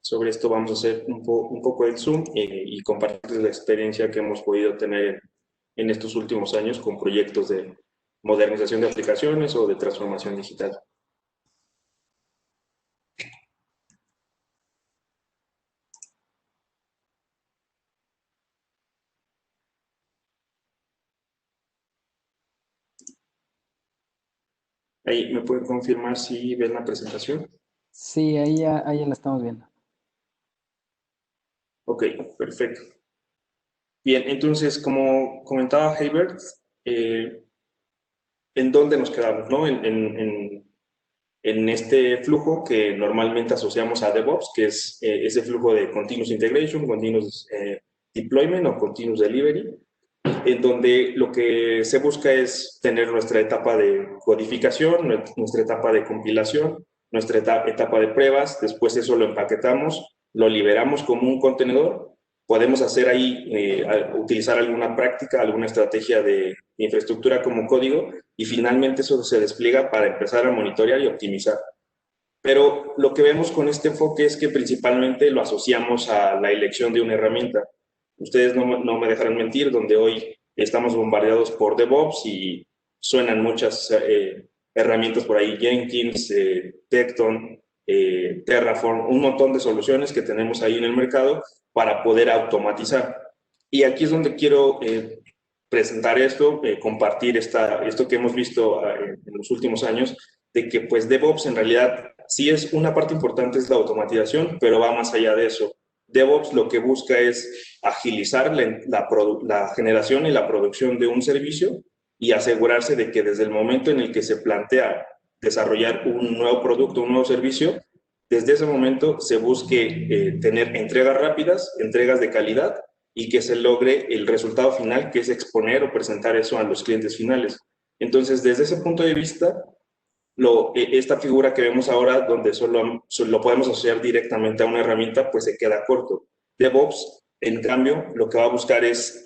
sobre esto vamos a hacer un poco el Zoom y compartir la experiencia que hemos podido tener en estos últimos años con proyectos de modernización de aplicaciones o de transformación digital. Ahí, ¿me pueden confirmar si ven la presentación? Sí, ahí ya la estamos viendo. Ok, perfecto. Bien, entonces, como comentaba Herbert, ¿en dónde nos quedamos, no? En este flujo que normalmente asociamos a DevOps, que es ese flujo de Continuous Integration, Continuous Deployment o Continuous Delivery, en donde lo que se busca es tener nuestra etapa de codificación, nuestra etapa de compilación, nuestra etapa de pruebas, después eso lo empaquetamos, lo liberamos como un contenedor, podemos hacer ahí, utilizar alguna práctica, alguna estrategia de infraestructura como código, y finalmente eso se despliega para empezar a monitorear y optimizar. Pero lo que vemos con este enfoque es que principalmente lo asociamos a la elección de una herramienta. Ustedes no me dejarán mentir, donde hoy estamos bombardeados por DevOps y suenan muchas herramientas por ahí, Jenkins, Tekton, Terraform, un montón de soluciones que tenemos ahí en el mercado para poder automatizar. Y aquí es donde quiero presentar esto, compartir esto que hemos visto en los últimos años, de que pues DevOps en realidad sí es una parte importante, es la automatización, pero va más allá de eso. DevOps lo que busca es agilizar la generación y la producción de un servicio y asegurarse de que desde el momento en el que se plantea desarrollar un nuevo producto, un nuevo servicio, desde ese momento se busque tener entregas rápidas, entregas de calidad y que se logre el resultado final, que es exponer o presentar eso a los clientes finales. Entonces, desde ese punto de vista, esta figura que vemos ahora, donde solo lo podemos asociar directamente a una herramienta, pues se queda corto. DevOps, en cambio, lo que va a buscar es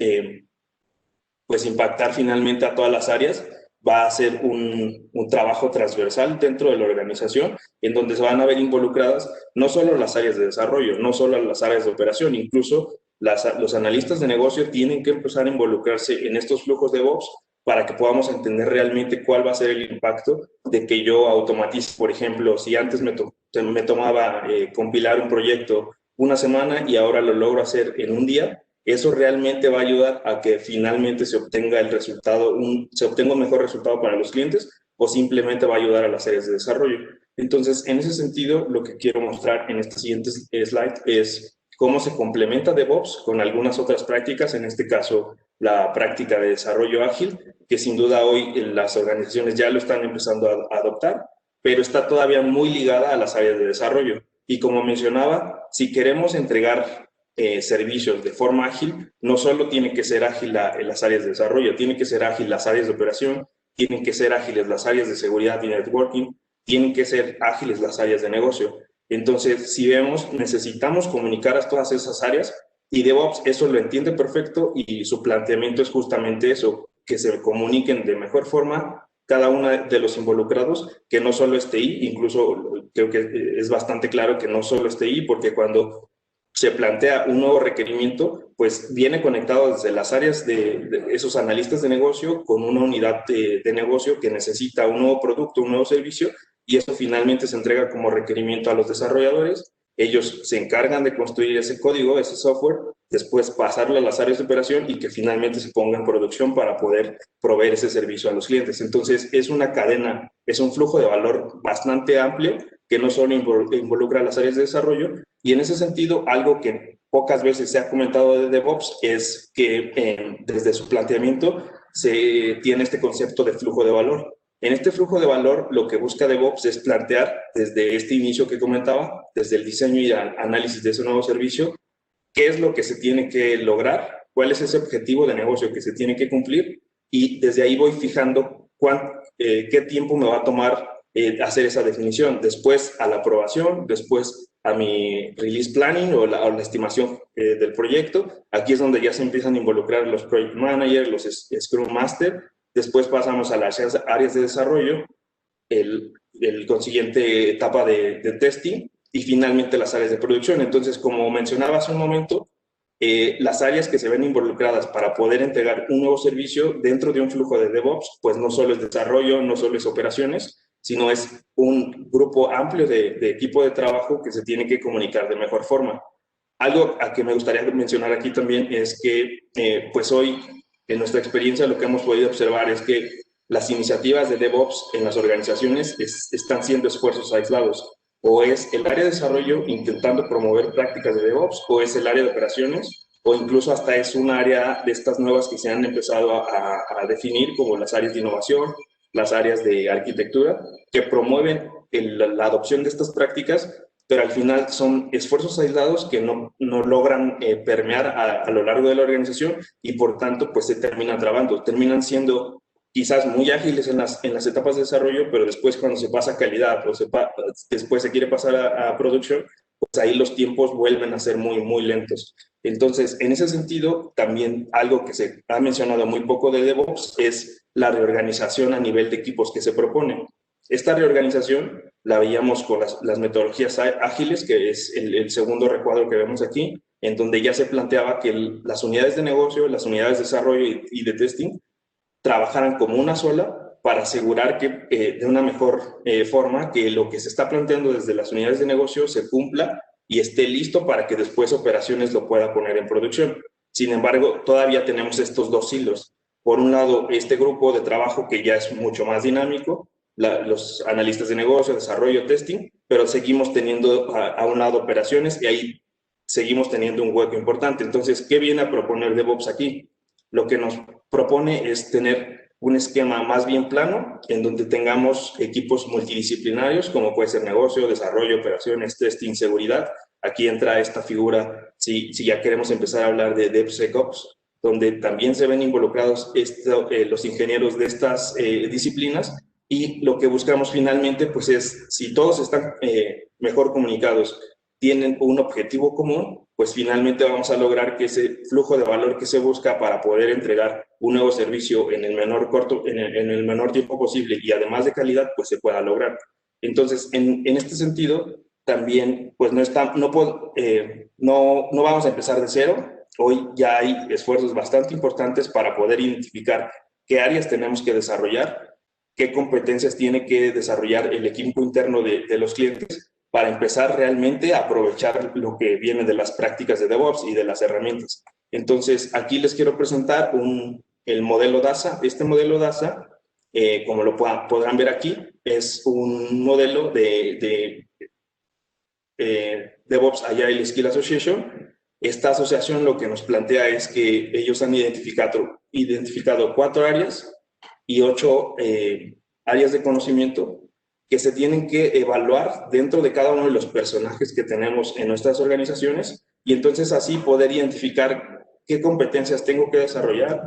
pues impactar finalmente a todas las áreas, va a ser un trabajo transversal dentro de la organización, en donde se van a ver involucradas no solo las áreas de desarrollo, no solo las áreas de operación, incluso los analistas de negocio tienen que empezar a involucrarse en estos flujos de DevOps para que podamos entender realmente cuál va a ser el impacto de que yo automatice. Por ejemplo, si antes me tomaba compilar un proyecto una semana y ahora lo logro hacer en un día, eso realmente va a ayudar a que finalmente se obtenga el resultado, se obtenga un mejor resultado para los clientes, o simplemente va a ayudar a las áreas de desarrollo. Entonces, en ese sentido, lo que quiero mostrar en este siguiente slide es cómo se complementa DevOps con algunas otras prácticas, en este caso la práctica de desarrollo ágil, que sin duda hoy las organizaciones ya lo están empezando a adoptar, pero está todavía muy ligada a las áreas de desarrollo. Y como mencionaba, si queremos entregar servicios de forma ágil, no solo tiene que ser ágil las áreas de desarrollo, tiene que ser ágil las áreas de operación, tienen que ser ágiles las áreas de seguridad y networking, tienen que ser ágiles las áreas de negocio. Entonces, si vemos, necesitamos comunicar a todas esas áreas y DevOps eso lo entiende perfecto y su planteamiento es justamente eso, que se comuniquen de mejor forma cada uno de los involucrados, que no solo es TI, incluso creo que es bastante claro que no solo es TI, porque cuando se plantea un nuevo requerimiento, pues viene conectado desde las áreas de esos analistas de negocio con una unidad de negocio que necesita un nuevo producto, un nuevo servicio, y eso finalmente se entrega como requerimiento a los desarrolladores. Ellos se encargan de construir ese código, ese software, después pasarlo a las áreas de operación y que finalmente se ponga en producción para poder proveer ese servicio a los clientes. Entonces, es una cadena, es un flujo de valor bastante amplio que no solo involucra a las áreas de desarrollo, y en ese sentido, algo que pocas veces se ha comentado de DevOps es que desde su planteamiento se tiene este concepto de flujo de valor. En este flujo de valor, lo que busca DevOps es plantear desde este inicio que comentaba, desde el diseño y análisis de ese nuevo servicio, qué es lo que se tiene que lograr, cuál es ese objetivo de negocio que se tiene que cumplir, y desde ahí voy fijando qué tiempo me va a tomar hacer esa definición. Después a la aprobación, después a mi release planning o la estimación del proyecto. Aquí es donde ya se empiezan a involucrar los project managers, los Scrum Master. Después pasamos a las áreas de desarrollo, el consiguiente etapa de testing y finalmente las áreas de producción. Entonces, como mencionaba hace un momento, las áreas que se ven involucradas para poder entregar un nuevo servicio dentro de un flujo de DevOps, pues no solo es desarrollo, no solo es operaciones, sino es un grupo amplio de equipo de trabajo que se tiene que comunicar de mejor forma. Algo a que me gustaría mencionar aquí también es que, pues hoy, en nuestra experiencia, lo que hemos podido observar es que las iniciativas de DevOps en las organizaciones están siendo esfuerzos aislados. O es el área de desarrollo intentando promover prácticas de DevOps, o es el área de operaciones, o incluso hasta es un área de estas nuevas que se han empezado a definir como las áreas de innovación, las áreas de arquitectura, que promueven la adopción de estas prácticas, pero al final son esfuerzos aislados que no logran permear a lo largo de la organización y por tanto pues se terminan trabando, terminan siendo quizás muy ágiles en las etapas de desarrollo, pero después cuando se pasa a calidad o después se quiere pasar a producción, pues ahí los tiempos vuelven a ser muy, muy lentos. Entonces, en ese sentido, también algo que se ha mencionado muy poco de DevOps es la reorganización a nivel de equipos que se propone. Esta reorganización la veíamos con las metodologías ágiles, que es el segundo recuadro que vemos aquí, en donde ya se planteaba que las unidades de negocio, las unidades de desarrollo y de testing trabajaran como una sola para asegurar que de una mejor forma que lo que se está planteando desde las unidades de negocio se cumpla y esté listo para que después operaciones lo pueda poner en producción. Sin embargo, todavía tenemos estos dos hilos. por un lado, este grupo de trabajo que ya es mucho más dinámico, los analistas de negocio, desarrollo, testing, pero seguimos teniendo a un lado operaciones y ahí seguimos teniendo un hueco importante. Entonces, ¿qué viene a proponer DevOps aquí? Lo que nos propone es tener un esquema más bien plano, en donde tengamos equipos multidisciplinarios, como puede ser negocio, desarrollo, operaciones, testing, seguridad. Aquí entra esta figura, si ya queremos empezar a hablar de DevSecOps, donde también se ven involucrados los ingenieros de estas disciplinas, y lo que buscamos finalmente pues es, si todos están mejor comunicados, tienen un objetivo común, pues finalmente vamos a lograr que ese flujo de valor que se busca para poder entregar un nuevo servicio en el menor tiempo posible y además de calidad, pues se pueda lograr. Entonces, en este sentido, también pues no vamos a empezar de cero. Hoy ya hay esfuerzos bastante importantes para poder identificar qué áreas tenemos que desarrollar, qué competencias tiene que desarrollar el equipo interno de los clientes para empezar realmente a aprovechar lo que viene de las prácticas de DevOps y de las herramientas. Entonces, aquí les quiero presentar el modelo DASA. Este modelo DASA, como lo podrán ver aquí, es un modelo de DevOps Agile Skill Association. Esta asociación lo que nos plantea es que ellos han identificado 4 áreas y 8 áreas de conocimiento que se tienen que evaluar dentro de cada uno de los personajes que tenemos en nuestras organizaciones, y entonces así poder identificar qué competencias tengo que desarrollar,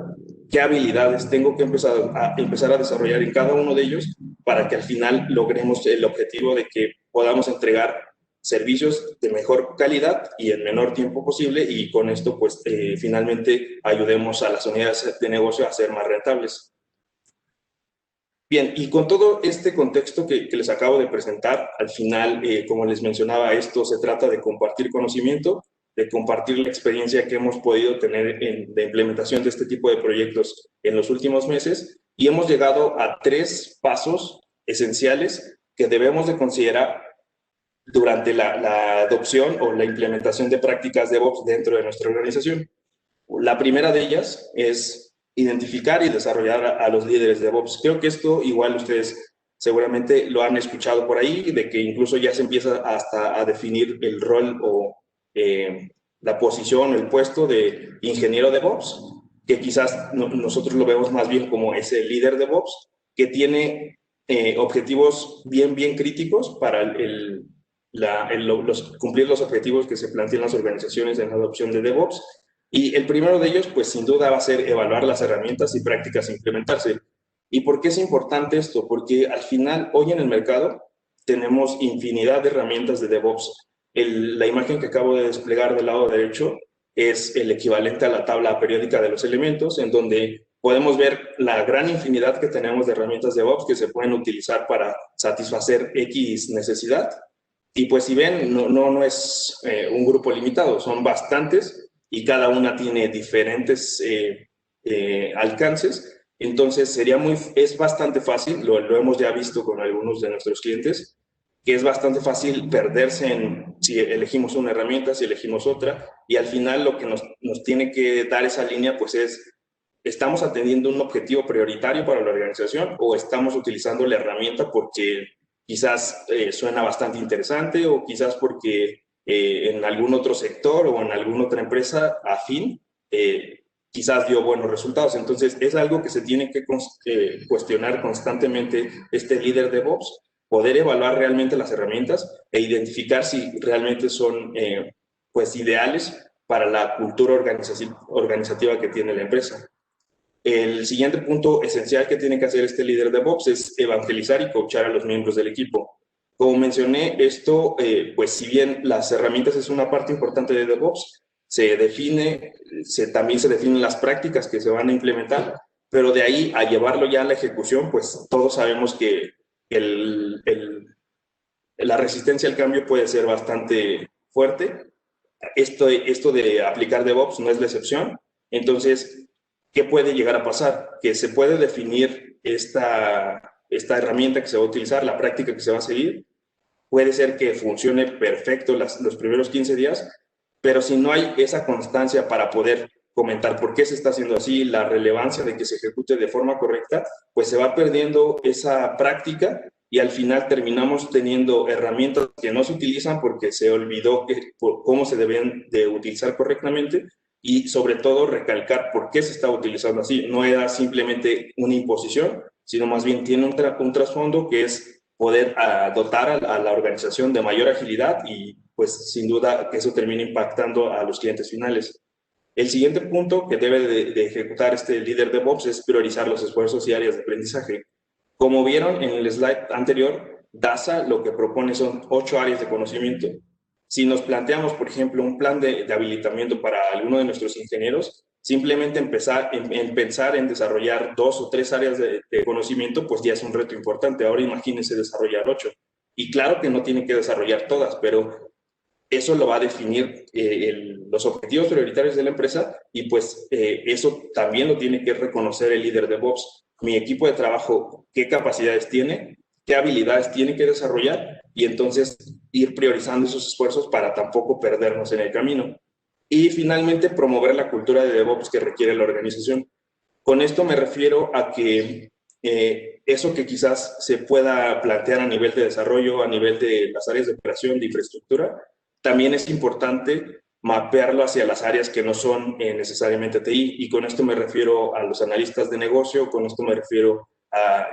qué habilidades tengo que empezar a desarrollar en cada uno de ellos, para que al final logremos el objetivo de que podamos entregar servicios de mejor calidad y en menor tiempo posible, y con esto pues finalmente ayudemos a las unidades de negocio a ser más rentables. Bien, y con todo este contexto que les acabo de presentar, al final, como les mencionaba, esto se trata de compartir conocimiento, de compartir la experiencia que hemos podido tener de implementación de este tipo de proyectos en los últimos meses, y hemos llegado a 3 pasos esenciales que debemos de considerar durante la adopción o la implementación de prácticas DevOps dentro de nuestra organización. La primera de ellas es identificar y desarrollar a los líderes de DevOps. Creo que esto igual ustedes seguramente lo han escuchado por ahí, de que incluso ya se empieza hasta a definir el rol o la posición, el puesto de ingeniero DevOps, que quizás nosotros lo vemos más bien como ese líder DevOps, que tiene objetivos bien críticos para cumplir los objetivos que se plantean las organizaciones en la adopción de DevOps. Y el primero de ellos, pues sin duda va a ser evaluar las herramientas y prácticas a implementarse. ¿Y por qué es importante esto? Porque al final, hoy en el mercado, tenemos infinidad de herramientas de DevOps. La imagen que acabo de desplegar del lado derecho es el equivalente a la tabla periódica de los elementos, en donde podemos ver la gran infinidad que tenemos de herramientas DevOps que se pueden utilizar para satisfacer X necesidad. Y pues si ven, no es un grupo limitado, son bastantes, y cada una tiene diferentes alcances. Entonces es bastante fácil, lo hemos ya visto con algunos de nuestros clientes, que es bastante fácil perderse en si elegimos una herramienta, si elegimos otra, y al final lo que nos tiene que dar esa línea pues es, ¿estamos atendiendo un objetivo prioritario para la organización o estamos utilizando la herramienta porque quizás suena bastante interesante, o quizás porque en algún otro sector o en alguna otra empresa afín quizás dio buenos resultados? Entonces es algo que se tiene que cuestionar constantemente este líder DevOps, poder evaluar realmente las herramientas e identificar si realmente son pues ideales para la cultura organizativa que tiene la empresa. El siguiente punto esencial que tiene que hacer este líder DevOps es evangelizar y coachar a los miembros del equipo. Como mencioné, esto, pues si bien las herramientas es una parte importante de DevOps, también se definen las prácticas que se van a implementar, pero de ahí a llevarlo ya a la ejecución, pues todos sabemos que la resistencia al cambio puede ser bastante fuerte. Esto de aplicar DevOps no es la excepción. Entonces, ¿qué puede llegar a pasar? Que se puede definir esta herramienta que se va a utilizar, la práctica que se va a seguir. Puede ser que funcione perfecto los primeros 15 días, pero si no hay esa constancia para poder comentar por qué se está haciendo así, la relevancia de que se ejecute de forma correcta, pues se va perdiendo esa práctica y al final terminamos teniendo herramientas que no se utilizan porque se olvidó cómo se deben de utilizar correctamente y sobre todo recalcar por qué se está utilizando así. No era simplemente una imposición, sino más bien tiene un trasfondo que es poder dotar a la organización de mayor agilidad y pues sin duda que eso termina impactando a los clientes finales. El siguiente punto que debe de ejecutar este líder DevOps es priorizar los esfuerzos y áreas de aprendizaje. Como vieron en el slide anterior, DASA lo que propone son 8 áreas de conocimiento. Si nos planteamos, por ejemplo, un plan de habilitamiento para alguno de nuestros ingenieros, simplemente pensar en desarrollar 2 o 3 áreas de conocimiento, pues ya es un reto importante. Ahora imagínense desarrollar 8. Y claro que no tienen que desarrollar todas, pero eso lo va a definir los objetivos prioritarios de la empresa y pues eso también lo tiene que reconocer el líder de DevOps. Mi equipo de trabajo, qué capacidades tiene, qué habilidades tiene que desarrollar y entonces ir priorizando esos esfuerzos para tampoco perdernos en el camino. Y finalmente, promover la cultura de DevOps que requiere la organización. Con esto me refiero a que eso que quizás se pueda plantear a nivel de desarrollo, a nivel de las áreas de operación, de infraestructura, también es importante mapearlo hacia las áreas que no son necesariamente TI, y con esto me refiero a los analistas de negocio, con esto me refiero a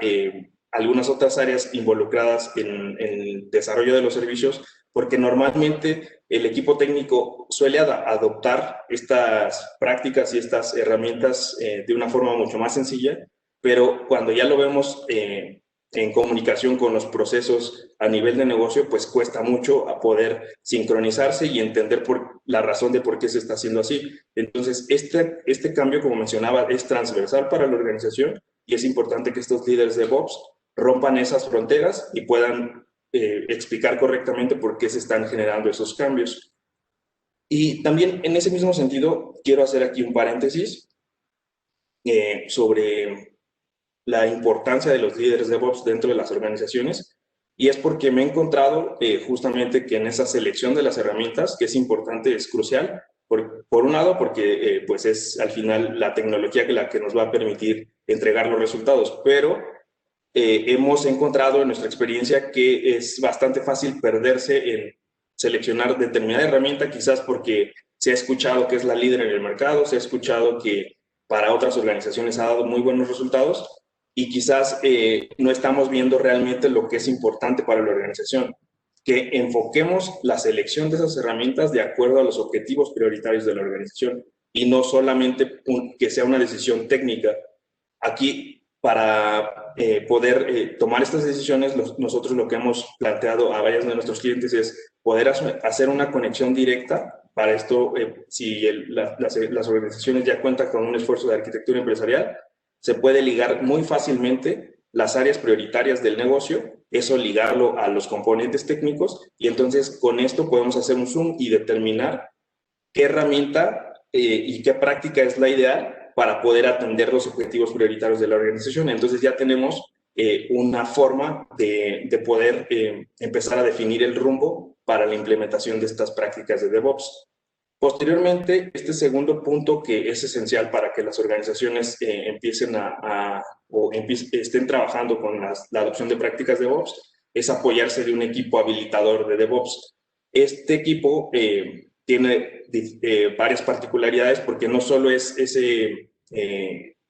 algunas otras áreas involucradas en el desarrollo de los servicios, porque normalmente el equipo técnico suele adoptar estas prácticas y estas herramientas de una forma mucho más sencilla, pero cuando ya lo vemos en comunicación con los procesos a nivel de negocio, pues cuesta mucho a poder sincronizarse y entender la razón de por qué se está haciendo así. Entonces, este cambio, como mencionaba, es transversal para la organización y es importante que estos líderes de DevOps rompan esas fronteras y puedan explicar correctamente por qué se están generando esos cambios. Y también en ese mismo sentido, quiero hacer aquí un paréntesis sobre la importancia de los líderes DevOps dentro de las organizaciones, y es porque me he encontrado justamente que en esa selección de las herramientas, que es importante, es crucial, por un lado porque pues es al final la tecnología la que nos va a permitir entregar los resultados, pero hemos encontrado en nuestra experiencia que es bastante fácil perderse en seleccionar determinada herramienta, quizás porque se ha escuchado que es la líder en el mercado, se ha escuchado que para otras organizaciones ha dado muy buenos resultados, y quizás no estamos viendo realmente lo que es importante para la organización, que enfoquemos la selección de esas herramientas de acuerdo a los objetivos prioritarios de la organización y no solamente que sea una decisión técnica. Aquí, para poder tomar estas decisiones, nosotros lo que hemos planteado a varios de nuestros clientes es poder hacer una conexión directa. Para esto, si las organizaciones ya cuentan con un esfuerzo de arquitectura empresarial, se puede ligar muy fácilmente las áreas prioritarias del negocio, eso ligarlo a los componentes técnicos, y entonces con esto podemos hacer un zoom y determinar qué herramienta y qué práctica es la ideal para poder atender los objetivos prioritarios de la organización. Entonces ya tenemos una forma de poder empezar a definir el rumbo para la implementación de estas prácticas de DevOps. Posteriormente, este segundo punto que es esencial para que las organizaciones empiecen estén trabajando con la adopción de prácticas de DevOps es apoyarse de un equipo habilitador de DevOps. Este equipo tiene varias particularidades porque no solo es ese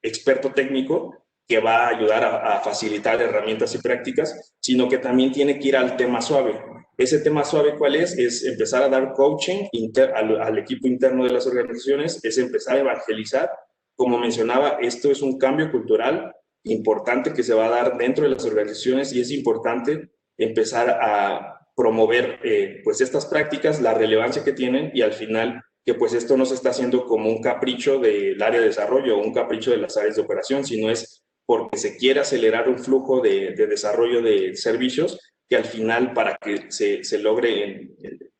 experto técnico que va a ayudar a facilitar herramientas y prácticas, sino que también tiene que ir al tema suave. Ese tema suave, ¿cuál es? Es empezar a dar coaching al equipo interno de las organizaciones, es empezar a evangelizar. Como mencionaba, esto es un cambio cultural importante que se va a dar dentro de las organizaciones y es importante empezar a promover pues estas prácticas, la relevancia que tienen y al final que pues esto no se está haciendo como un capricho del área de desarrollo o un capricho de las áreas de operación, sino es porque se quiere acelerar un flujo de desarrollo de servicios que al final para que se logre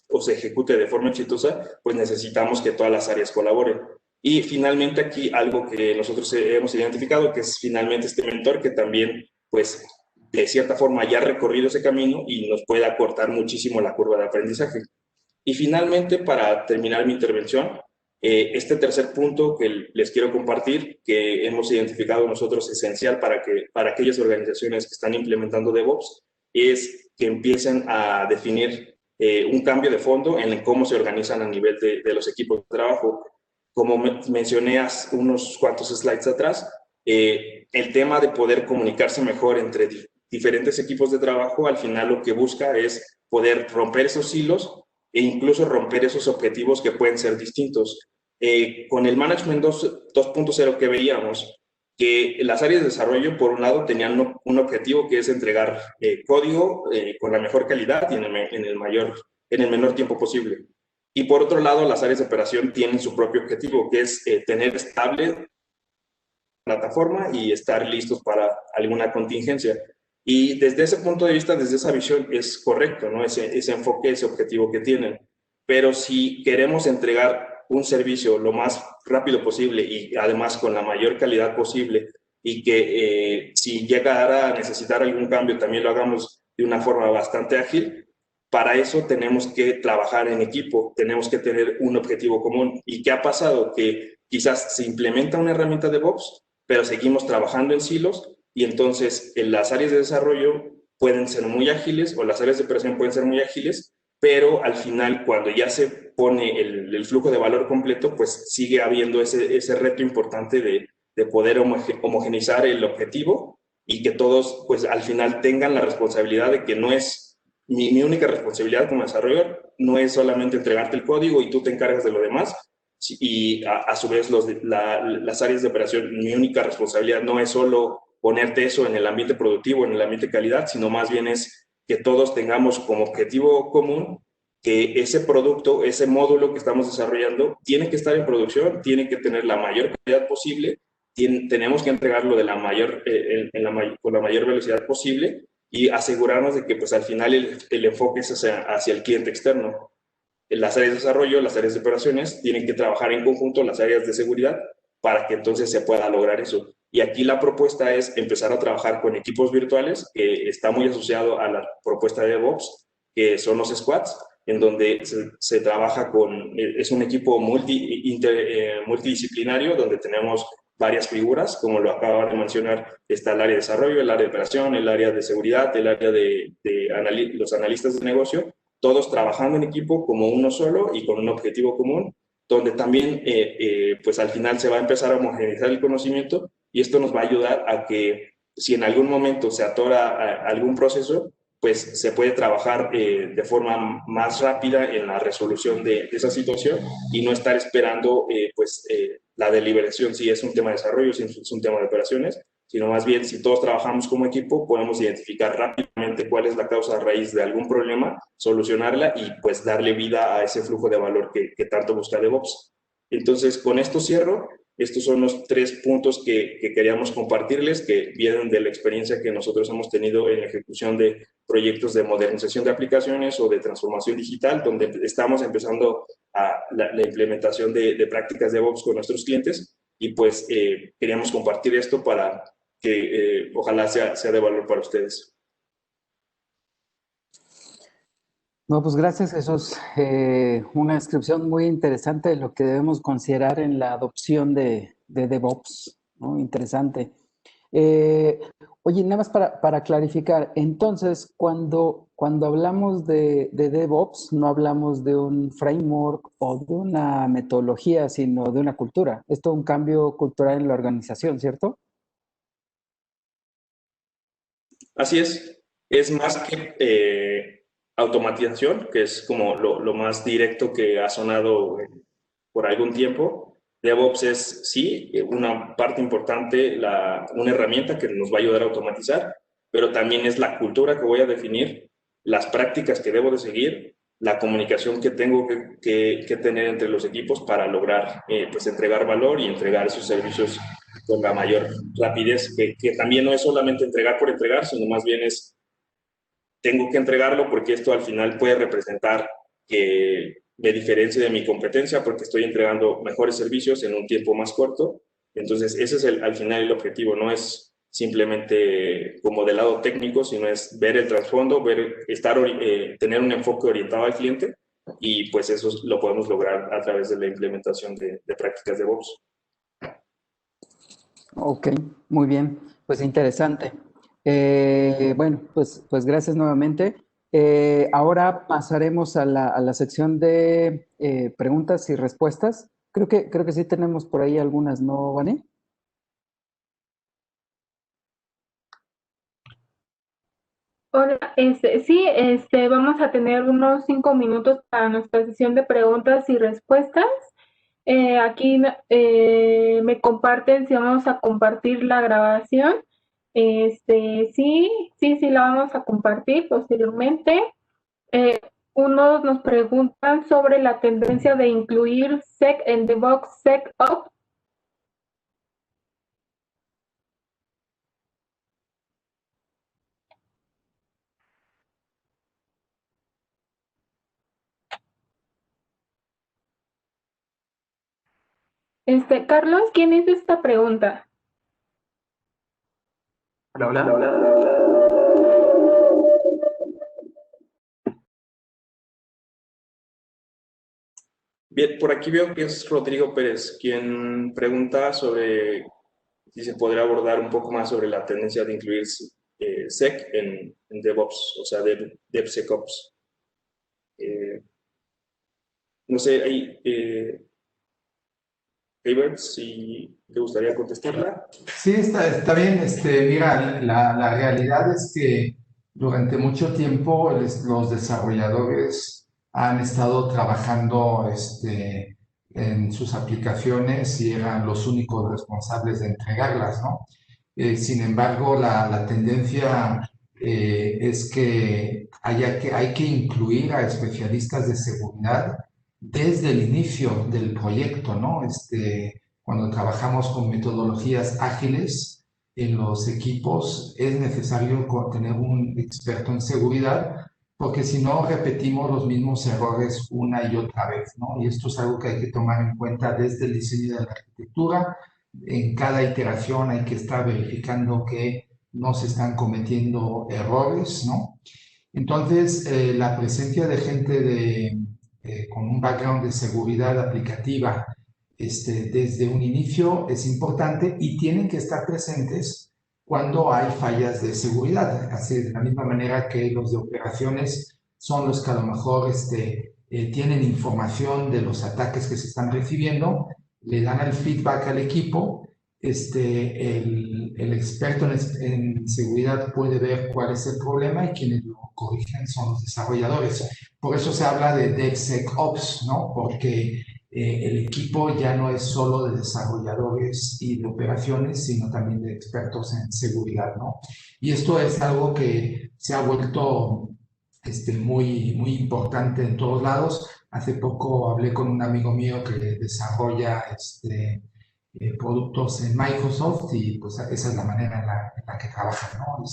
o se ejecute de forma exitosa, pues necesitamos que todas las áreas colaboren. Y finalmente aquí algo que nosotros hemos identificado, que es finalmente este mentor que también, pues, de cierta forma ya ha recorrido ese camino y nos puede acortar muchísimo la curva de aprendizaje. Y finalmente, para terminar mi intervención, Este tercer punto que les quiero compartir, que hemos identificado nosotros esencial para aquellas organizaciones que están implementando DevOps, es que empiecen a definir un cambio de fondo en cómo se organizan a nivel de los equipos de trabajo. Como mencioné hace unos cuantos slides atrás, el tema de poder comunicarse mejor entre diferentes equipos de trabajo, al final lo que busca es poder romper esos hilos e incluso romper esos objetivos que pueden ser distintos. Con el Management 2.0 que veíamos, que las áreas de desarrollo, por un lado, tenían un objetivo que es entregar código con la mejor calidad y en el menor tiempo posible. Y por otro lado, las áreas de operación tienen su propio objetivo, que es tener estable plataforma y estar listos para alguna contingencia. Y desde ese punto de vista, desde esa visión, es correcto, ¿no? Ese enfoque, ese objetivo que tienen. Pero si queremos entregar un servicio lo más rápido posible y además con la mayor calidad posible, y que si llegara a necesitar algún cambio también lo hagamos de una forma bastante ágil, para eso tenemos que trabajar en equipo, tenemos que tener un objetivo común. ¿Y qué ha pasado? Que quizás se implementa una herramienta de DevOps, pero seguimos trabajando en silos y entonces en las áreas de desarrollo pueden ser muy ágiles o las áreas de operación pueden ser muy ágiles, pero al final cuando ya se pone el flujo de valor completo, pues sigue habiendo ese reto importante de poder homogeneizar el objetivo y que todos pues al final tengan la responsabilidad de que no es mi única responsabilidad como desarrollador, no es solamente entregarte el código y tú te encargas de lo demás, y a su vez las áreas de operación, mi única responsabilidad no es solo ponerte eso en el ambiente productivo, en el ambiente de calidad, sino más bien es que todos tengamos como objetivo común que ese producto, ese módulo que estamos desarrollando, tiene que estar en producción, tiene que tener la mayor calidad posible, tenemos que entregarlo de con la mayor velocidad posible y asegurarnos de que pues al final el enfoque es hacia el cliente externo. Las áreas de desarrollo, las áreas de operaciones tienen que trabajar en conjunto, las áreas de seguridad, para que entonces se pueda lograr eso. Y aquí la propuesta es empezar a trabajar con equipos virtuales, que está muy asociado a la propuesta de DevOps, que son los squads, en donde se trabaja es un equipo multidisciplinario, donde tenemos varias figuras, como lo acaba de mencionar, está el área de desarrollo, el área de operación, el área de seguridad, el área de los analistas de negocio, todos trabajando en equipo como uno solo y con un objetivo común, donde también pues al final se va a empezar a homogeneizar el conocimiento y esto nos va a ayudar a que si en algún momento se atora algún proceso, pues se puede trabajar de forma más rápida en la resolución de esa situación y no estar esperando la deliberación si es un tema de desarrollo, si es un tema de operaciones, sino más bien si todos trabajamos como equipo podemos identificar rápidamente cuál es la causa raíz de algún problema, solucionarla y pues darle vida a ese flujo de valor que tanto busca DevOps. Entonces con esto cierro. Estos son los 3 puntos que queríamos compartirles, que vienen de la experiencia que nosotros hemos tenido en la ejecución de proyectos de modernización de aplicaciones o de transformación digital, donde estamos empezando la implementación de prácticas de DevOps con nuestros clientes y pues queríamos compartir esto para que ojalá sea de valor para ustedes. No, pues gracias, Jesús. Una descripción muy interesante de lo que debemos considerar en la adopción de DevOps, ¿no? Interesante. Oye, nada más para clarificar, entonces, cuando hablamos de DevOps, no hablamos de un framework o de una metodología, sino de una cultura. Es todo un cambio cultural en la organización, ¿cierto? Así es más que automatización, que es como lo más directo que ha sonado por algún tiempo. DevOps es, sí, una parte importante, una herramienta que nos va a ayudar a automatizar, pero también es la cultura que voy a definir, las prácticas que debo de seguir, la comunicación que tengo que tener entre los equipos para lograr pues entregar valor y entregar esos servicios con la mayor rapidez, que también no es solamente entregar por entregar, sino más bien es tengo que entregarlo porque esto al final puede representar que me diferencie de mi competencia porque estoy entregando mejores servicios en un tiempo más corto. Entonces, ese es al final el objetivo, no es simplemente como del lado técnico, sino es ver el trasfondo, tener un enfoque orientado al cliente y pues eso lo podemos lograr a través de la implementación de prácticas DevOps. Ok, muy bien, pues interesante. Bueno, pues gracias nuevamente. Ahora pasaremos a la sección de preguntas y respuestas. Creo que sí tenemos por ahí algunas, ¿no, Vane? Hola, sí, vamos a tener unos 5 minutos para nuestra sesión de preguntas y respuestas. Aquí me comparten si vamos a compartir la grabación. Sí, la vamos a compartir posteriormente. Unos nos preguntan sobre la tendencia de incluir Sec en DevOps SecOps. Carlos, ¿quién hizo esta pregunta? Hola, hola. Bien, por aquí veo que es Rodrigo Pérez quien pregunta sobre si se podría abordar un poco más sobre la tendencia de incluir Sec en DevOps, o sea, DevSecOps. No sé, ahí, Eibert, si te gustaría contestarla. Sí, está bien. Mira, la realidad es que durante mucho tiempo los desarrolladores han estado trabajando en sus aplicaciones y eran los únicos responsables de entregarlas, ¿no? Sin embargo, la tendencia es que hay que incluir a especialistas de seguridad desde el inicio del proyecto, ¿no? Cuando trabajamos con metodologías ágiles en los equipos, es necesario tener un experto en seguridad, porque si no repetimos los mismos errores una y otra vez, ¿no? Y esto es algo que hay que tomar en cuenta desde el diseño de la arquitectura. En cada iteración hay que estar verificando que no se están cometiendo errores, ¿no? Entonces, la presencia de gente con un background de seguridad aplicativa desde un inicio es importante y tienen que estar presentes cuando hay fallas de seguridad. Así, de la misma manera que los de operaciones son los que a lo mejor tienen información de los ataques que se están recibiendo, le dan el feedback al equipo. El experto en seguridad puede ver cuál es el problema y quienes lo corrigen son los desarrolladores. Por eso se habla de DevSecOps, ¿no? Porque el equipo ya no es solo de desarrolladores y de operaciones, sino también de expertos en seguridad, ¿no? Y esto es algo que se ha vuelto muy importante en todos lados. Hace poco hablé con un amigo mío que desarrolla productos en Microsoft y pues esa es la manera en la que trabajan, ¿no?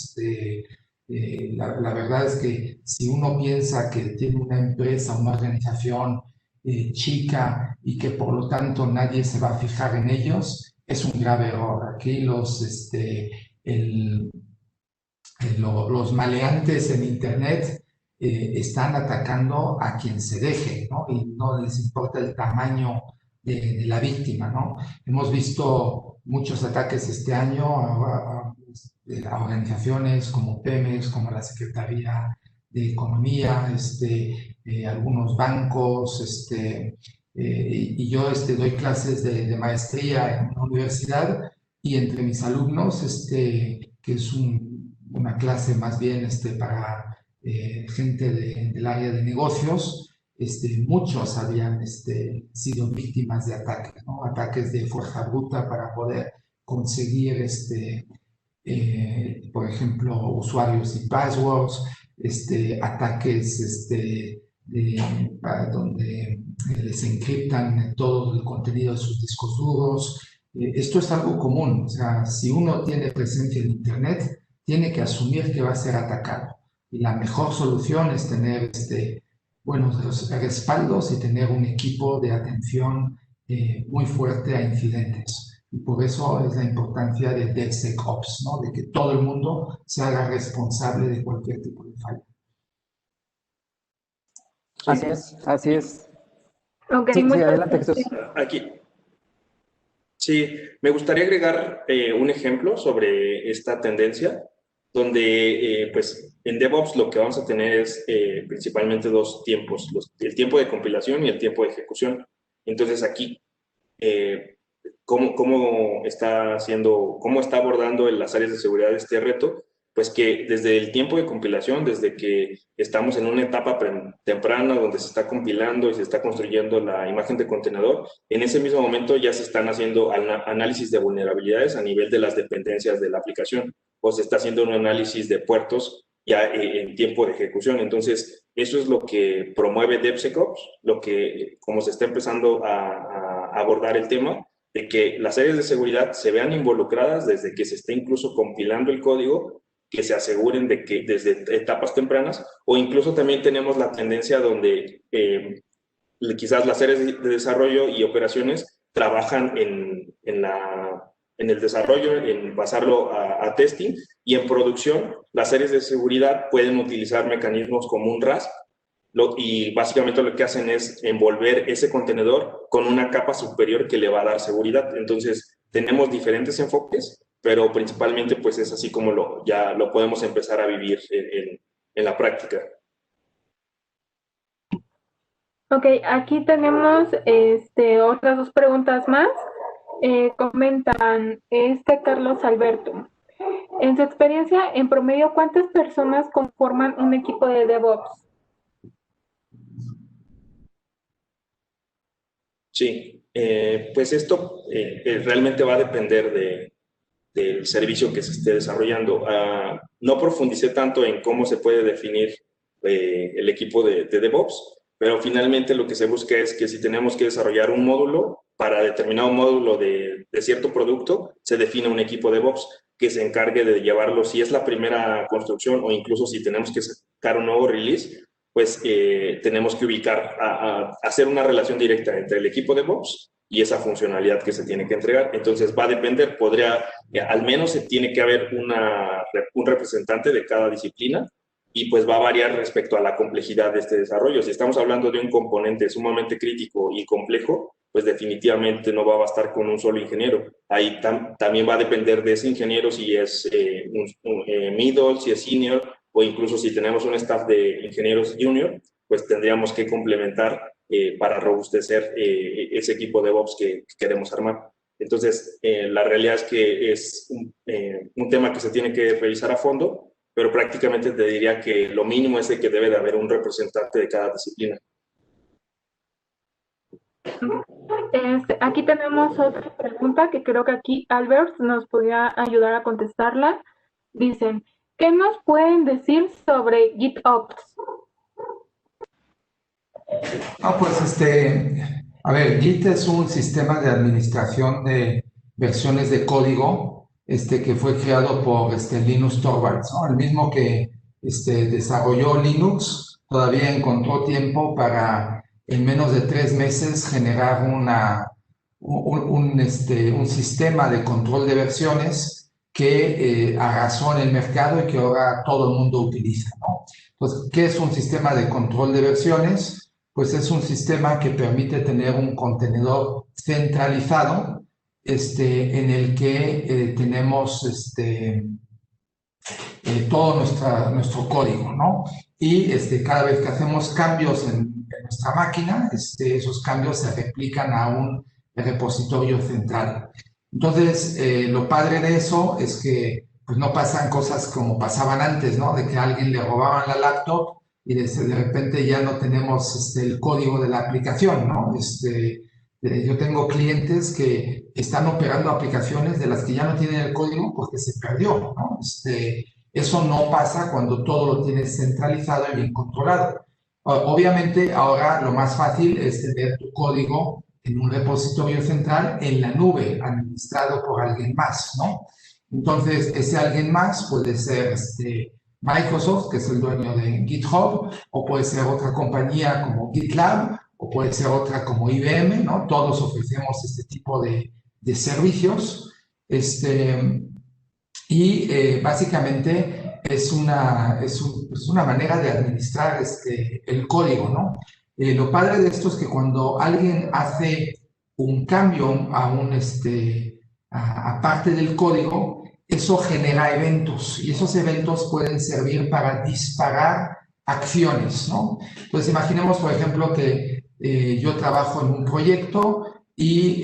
La verdad es que si uno piensa que tiene una empresa, una organización chica y que por lo tanto nadie se va a fijar en ellos, es un grave error. Aquí los maleantes en Internet están atacando a quien se deje, ¿no? Y no les importa el tamaño de la víctima, ¿no? Hemos visto muchos ataques este año a organizaciones como Pemex, como la Secretaría de Economía, algunos bancos, y yo doy clases de maestría en una universidad y entre mis alumnos, que es una clase más bien para gente del área de negocios, muchos habían sido víctimas de ataques, ¿no? Ataques de fuerza bruta para poder conseguir, por ejemplo, usuarios y passwords, ataques donde les encriptan todo el contenido de sus discos duros. Esto es algo común, o sea, si uno tiene presencia en Internet, tiene que asumir que va a ser atacado. Y la mejor solución es tener buenos respaldos y tener un equipo de atención muy fuerte a incidentes. Y por eso es la importancia de DevSecOps, ¿no? De que todo el mundo se haga responsable de cualquier tipo de falla. Así es, así es. Ok, Sí, muchas adelante, gracias. Jesús. Aquí, sí, me gustaría agregar un ejemplo sobre esta tendencia, donde pues en DevOps lo que vamos a tener es principalmente dos tiempos, el tiempo de compilación y el tiempo de ejecución. Entonces aquí, eh, cómo está abordando en las áreas de seguridad este reto? Pues que desde el tiempo de compilación, desde que estamos en una etapa temprana donde se está compilando y se está construyendo la imagen de contenedor, en ese mismo momento ya se están haciendo análisis de vulnerabilidades a nivel de las dependencias de la aplicación, o se está haciendo un análisis de puertos ya en tiempo de ejecución. Entonces, eso es lo que promueve DevSecOps, como se está empezando a abordar el tema, de que las áreas de seguridad se vean involucradas desde que se esté incluso compilando el código, que se aseguren de que desde etapas tempranas, o incluso también tenemos la tendencia donde quizás las áreas de desarrollo y operaciones trabajan en el desarrollo, en pasarlo a testing, y en producción las áreas de seguridad pueden utilizar mecanismos como un RASP, y básicamente lo que hacen es envolver ese contenedor con una capa superior que le va a dar seguridad. Entonces, tenemos diferentes enfoques, pero principalmente pues es así como ya lo podemos empezar a vivir en la práctica. Ok, aquí tenemos otras dos preguntas más. Comentan Carlos Alberto. En su experiencia, en promedio, ¿cuántas personas conforman un equipo de DevOps? Sí, pues esto realmente va a depender del servicio que se esté desarrollando. No profundicé tanto en cómo se puede definir el equipo de DevOps, pero finalmente lo que se busca es que si tenemos que desarrollar un módulo, para determinado módulo de cierto producto, se define un equipo DevOps que se encargue de llevarlo, si es la primera construcción o incluso si tenemos que sacar un nuevo release, pues tenemos que hacer una relación directa entre el equipo DevOps y esa funcionalidad que se tiene que entregar. Entonces va a depender, al menos se tiene que haber un representante de cada disciplina, y pues va a variar respecto a la complejidad de este desarrollo. Si estamos hablando de un componente sumamente crítico y complejo, pues definitivamente no va a bastar con un solo ingeniero. Ahí también va a depender de ese ingeniero si es middle, si es senior, o incluso si tenemos un staff de ingenieros junior, pues tendríamos que complementar para robustecer ese equipo de DevOps que queremos armar. Entonces, la realidad es que es un tema que se tiene que revisar a fondo, pero prácticamente te diría que lo mínimo es de que debe de haber un representante de cada disciplina. Aquí tenemos otra pregunta que creo que aquí Albert nos podría ayudar a contestarla. Dicen, ¿qué nos pueden decir sobre GitOps? Pues a ver, Git es un sistema de administración de versiones de código que fue creado por Linus Torvalds, ¿no? El mismo que desarrolló Linux, todavía encontró tiempo para en menos de 3 meses generar un sistema de control de versiones que arrasó en el mercado y que ahora todo el mundo utiliza, ¿no? Entonces, ¿qué es un sistema de control de versiones? Pues es un sistema que permite tener un contenedor centralizado en el que tenemos todo nuestro código, ¿no? Y cada vez que hacemos cambios en nuestra máquina, esos cambios se replican a un repositorio central. Entonces, lo padre de eso es que pues, no pasan cosas como pasaban antes, ¿no? De que a alguien le robaban la laptop y de repente ya no tenemos el código de la aplicación, ¿no? Yo tengo clientes que están operando aplicaciones de las que ya no tienen el código porque se perdió, ¿no? Eso no pasa cuando todo lo tienes centralizado y bien controlado. Obviamente, ahora lo más fácil es tener tu código en un repositorio central en la nube, administrado por alguien más, ¿no? Entonces, ese alguien más puede ser Microsoft, que es el dueño de GitHub, o puede ser otra compañía como GitLab, o puede ser otra como IBM, ¿no? Todos ofrecemos este tipo de servicios. y básicamente es una manera de administrar el código, ¿no? Lo padre de esto es que cuando alguien hace un cambio a parte del código, eso genera eventos y esos eventos pueden servir para disparar acciones, ¿no? Entonces imaginemos, por ejemplo, que yo trabajo en un proyecto y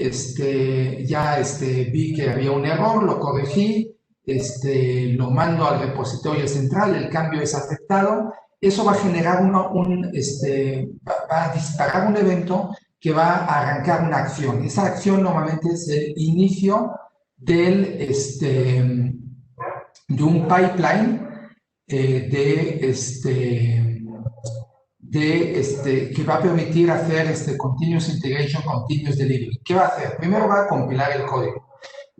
vi que había un error, lo corregí, lo mando al repositorio central, el cambio es aceptado, eso va a generar va a disparar un evento que va a arrancar una acción. Esa acción normalmente es el inicio de un pipeline que va a permitir hacer continuous integration, continuous delivery. ¿Qué va a hacer? Primero va a compilar el código.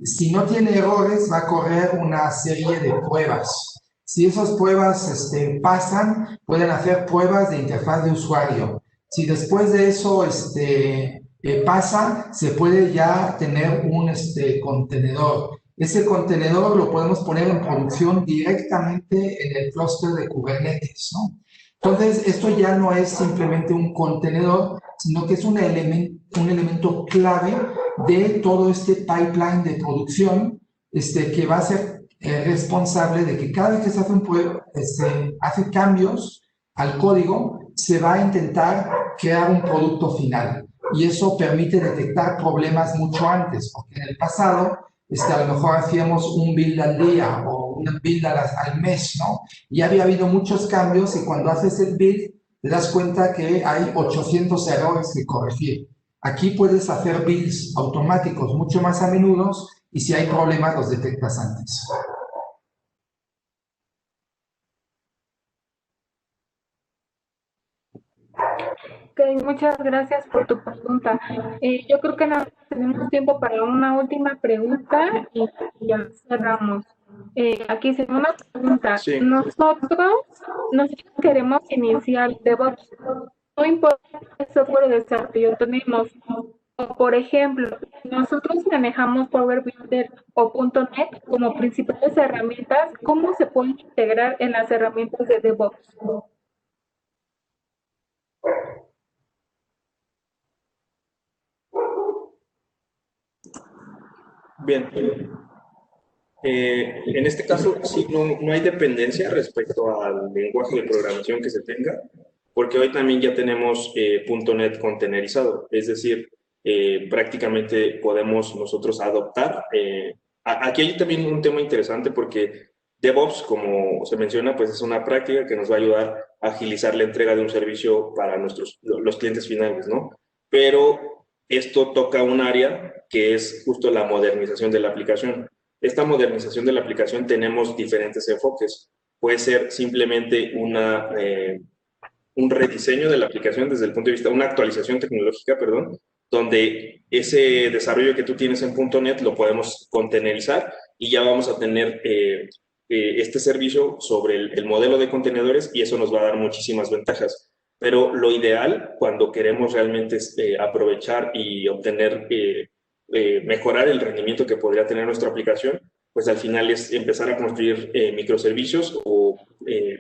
Si no tiene errores, va a correr una serie de pruebas. Si esas pruebas pasan, pueden hacer pruebas de interfaz de usuario. Si después de eso pasa, se puede ya tener un contenedor. Ese contenedor lo podemos poner en producción directamente en el clúster de Kubernetes, ¿no? Entonces, esto ya no es simplemente un contenedor, sino que es un elemento clave de todo este pipeline de producción que va a ser responsable de que cada vez que se hace cambios al código, se va a intentar crear un producto final. Y eso permite detectar problemas mucho antes, porque en el pasado a lo mejor hacíamos un build al día o un build al mes, ¿no? Y había habido muchos cambios y cuando haces el build te das cuenta que hay 800 errores que corregir. Aquí puedes hacer builds automáticos mucho más a menudo y si hay problemas los detectas antes. Ok, muchas gracias por tu pregunta. Yo creo que nada, tenemos tiempo para una última pregunta y ya cerramos. Aquí se una pregunta. Sí. Nosotros queremos iniciar DevOps. No importa qué software de desarrollo tenemos. O, por ejemplo, nosotros manejamos Power Builder o .NET como principales herramientas. ¿Cómo se puede integrar en las herramientas de DevOps? Bien. En este caso, sí, no hay dependencia respecto al lenguaje de programación que se tenga, porque hoy también ya tenemos .NET containerizado, es decir, prácticamente podemos nosotros adoptar. Aquí hay también un tema interesante porque DevOps, como se menciona, pues es una práctica que nos va a ayudar a agilizar la entrega de un servicio para los clientes finales, ¿no? Pero esto toca un área que es justo la modernización de la aplicación. Esta modernización de la aplicación tenemos diferentes enfoques. Puede ser simplemente un rediseño de la aplicación desde el punto de vista, una actualización tecnológica, perdón, donde ese desarrollo que tú tienes en .NET lo podemos containerizar y ya vamos a tener este servicio sobre el modelo de contenedores y eso nos va a dar muchísimas ventajas. Pero lo ideal cuando queremos realmente aprovechar y obtener, mejorar el rendimiento que podría tener nuestra aplicación, pues al final es empezar a construir microservicios o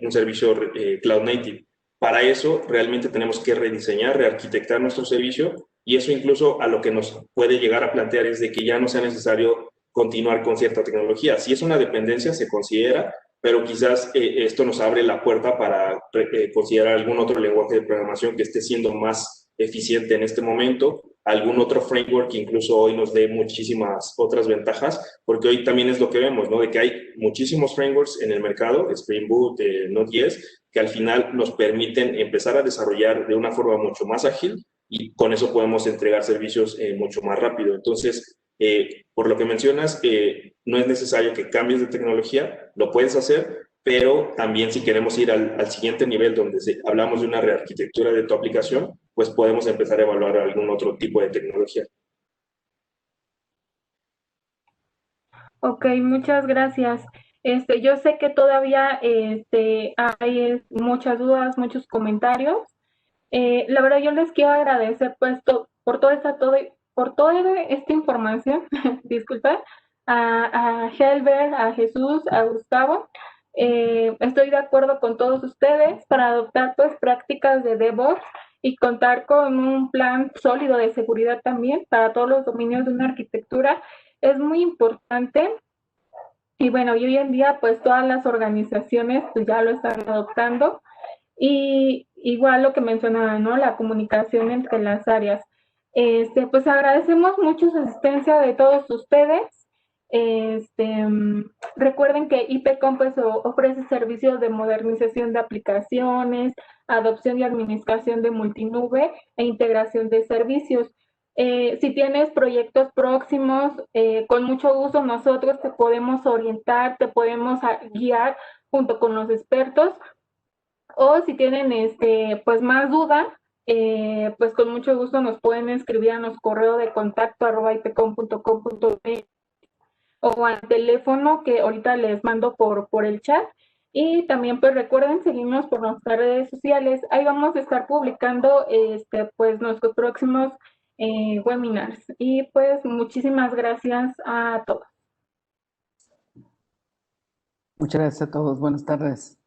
un servicio cloud native. Para eso realmente tenemos que rediseñar, rearquitectar nuestro servicio y eso incluso a lo que nos puede llegar a plantear es de que ya no sea necesario continuar con cierta tecnología. Si es una dependencia, se considera, pero quizás esto nos abre la puerta para considerar algún otro lenguaje de programación que esté siendo más eficiente en este momento, algún otro framework que incluso hoy nos dé muchísimas otras ventajas, porque hoy también es lo que vemos, ¿no? De que hay muchísimos frameworks en el mercado, Spring Boot, Node.js, que al final nos permiten empezar a desarrollar de una forma mucho más ágil y con eso podemos entregar servicios mucho más rápido. Entonces, por lo que mencionas, no es necesario que cambies de tecnología, lo puedes hacer, pero también si queremos ir al siguiente nivel donde hablamos de una rearquitectura de tu aplicación, pues podemos empezar a evaluar algún otro tipo de tecnología. Ok, muchas gracias. Yo sé que todavía hay muchas dudas, muchos comentarios. La verdad, yo les quiero agradecer pues, por toda esta información, disculpa, a Helber, a Jesús, a Gustavo. Estoy de acuerdo con todos ustedes para adoptar pues prácticas de DevOps y contar con un plan sólido de seguridad también para todos los dominios de una arquitectura. Es muy importante. Y bueno, y hoy en día pues todas las organizaciones pues ya lo están adoptando. Y igual lo que mencionaba, ¿no? La comunicación entre las áreas. Pues agradecemos mucho su asistencia de todos ustedes. Recuerden que IPCOM pues, ofrece servicios de modernización de aplicaciones, adopción y administración de multinube e integración de servicios. Si tienes proyectos próximos, con mucho gusto nosotros te podemos orientar, te podemos guiar junto con los expertos. O si tienen pues más duda, pues con mucho gusto nos pueden escribir a nuestro correo de contacto @ipcom.com.mx o al teléfono que ahorita les mando por el chat. Y también pues recuerden seguirnos por nuestras redes sociales. Ahí vamos a estar publicando pues nuestros próximos webinars. Y pues muchísimas gracias a todos. Muchas gracias a todos. Buenas tardes.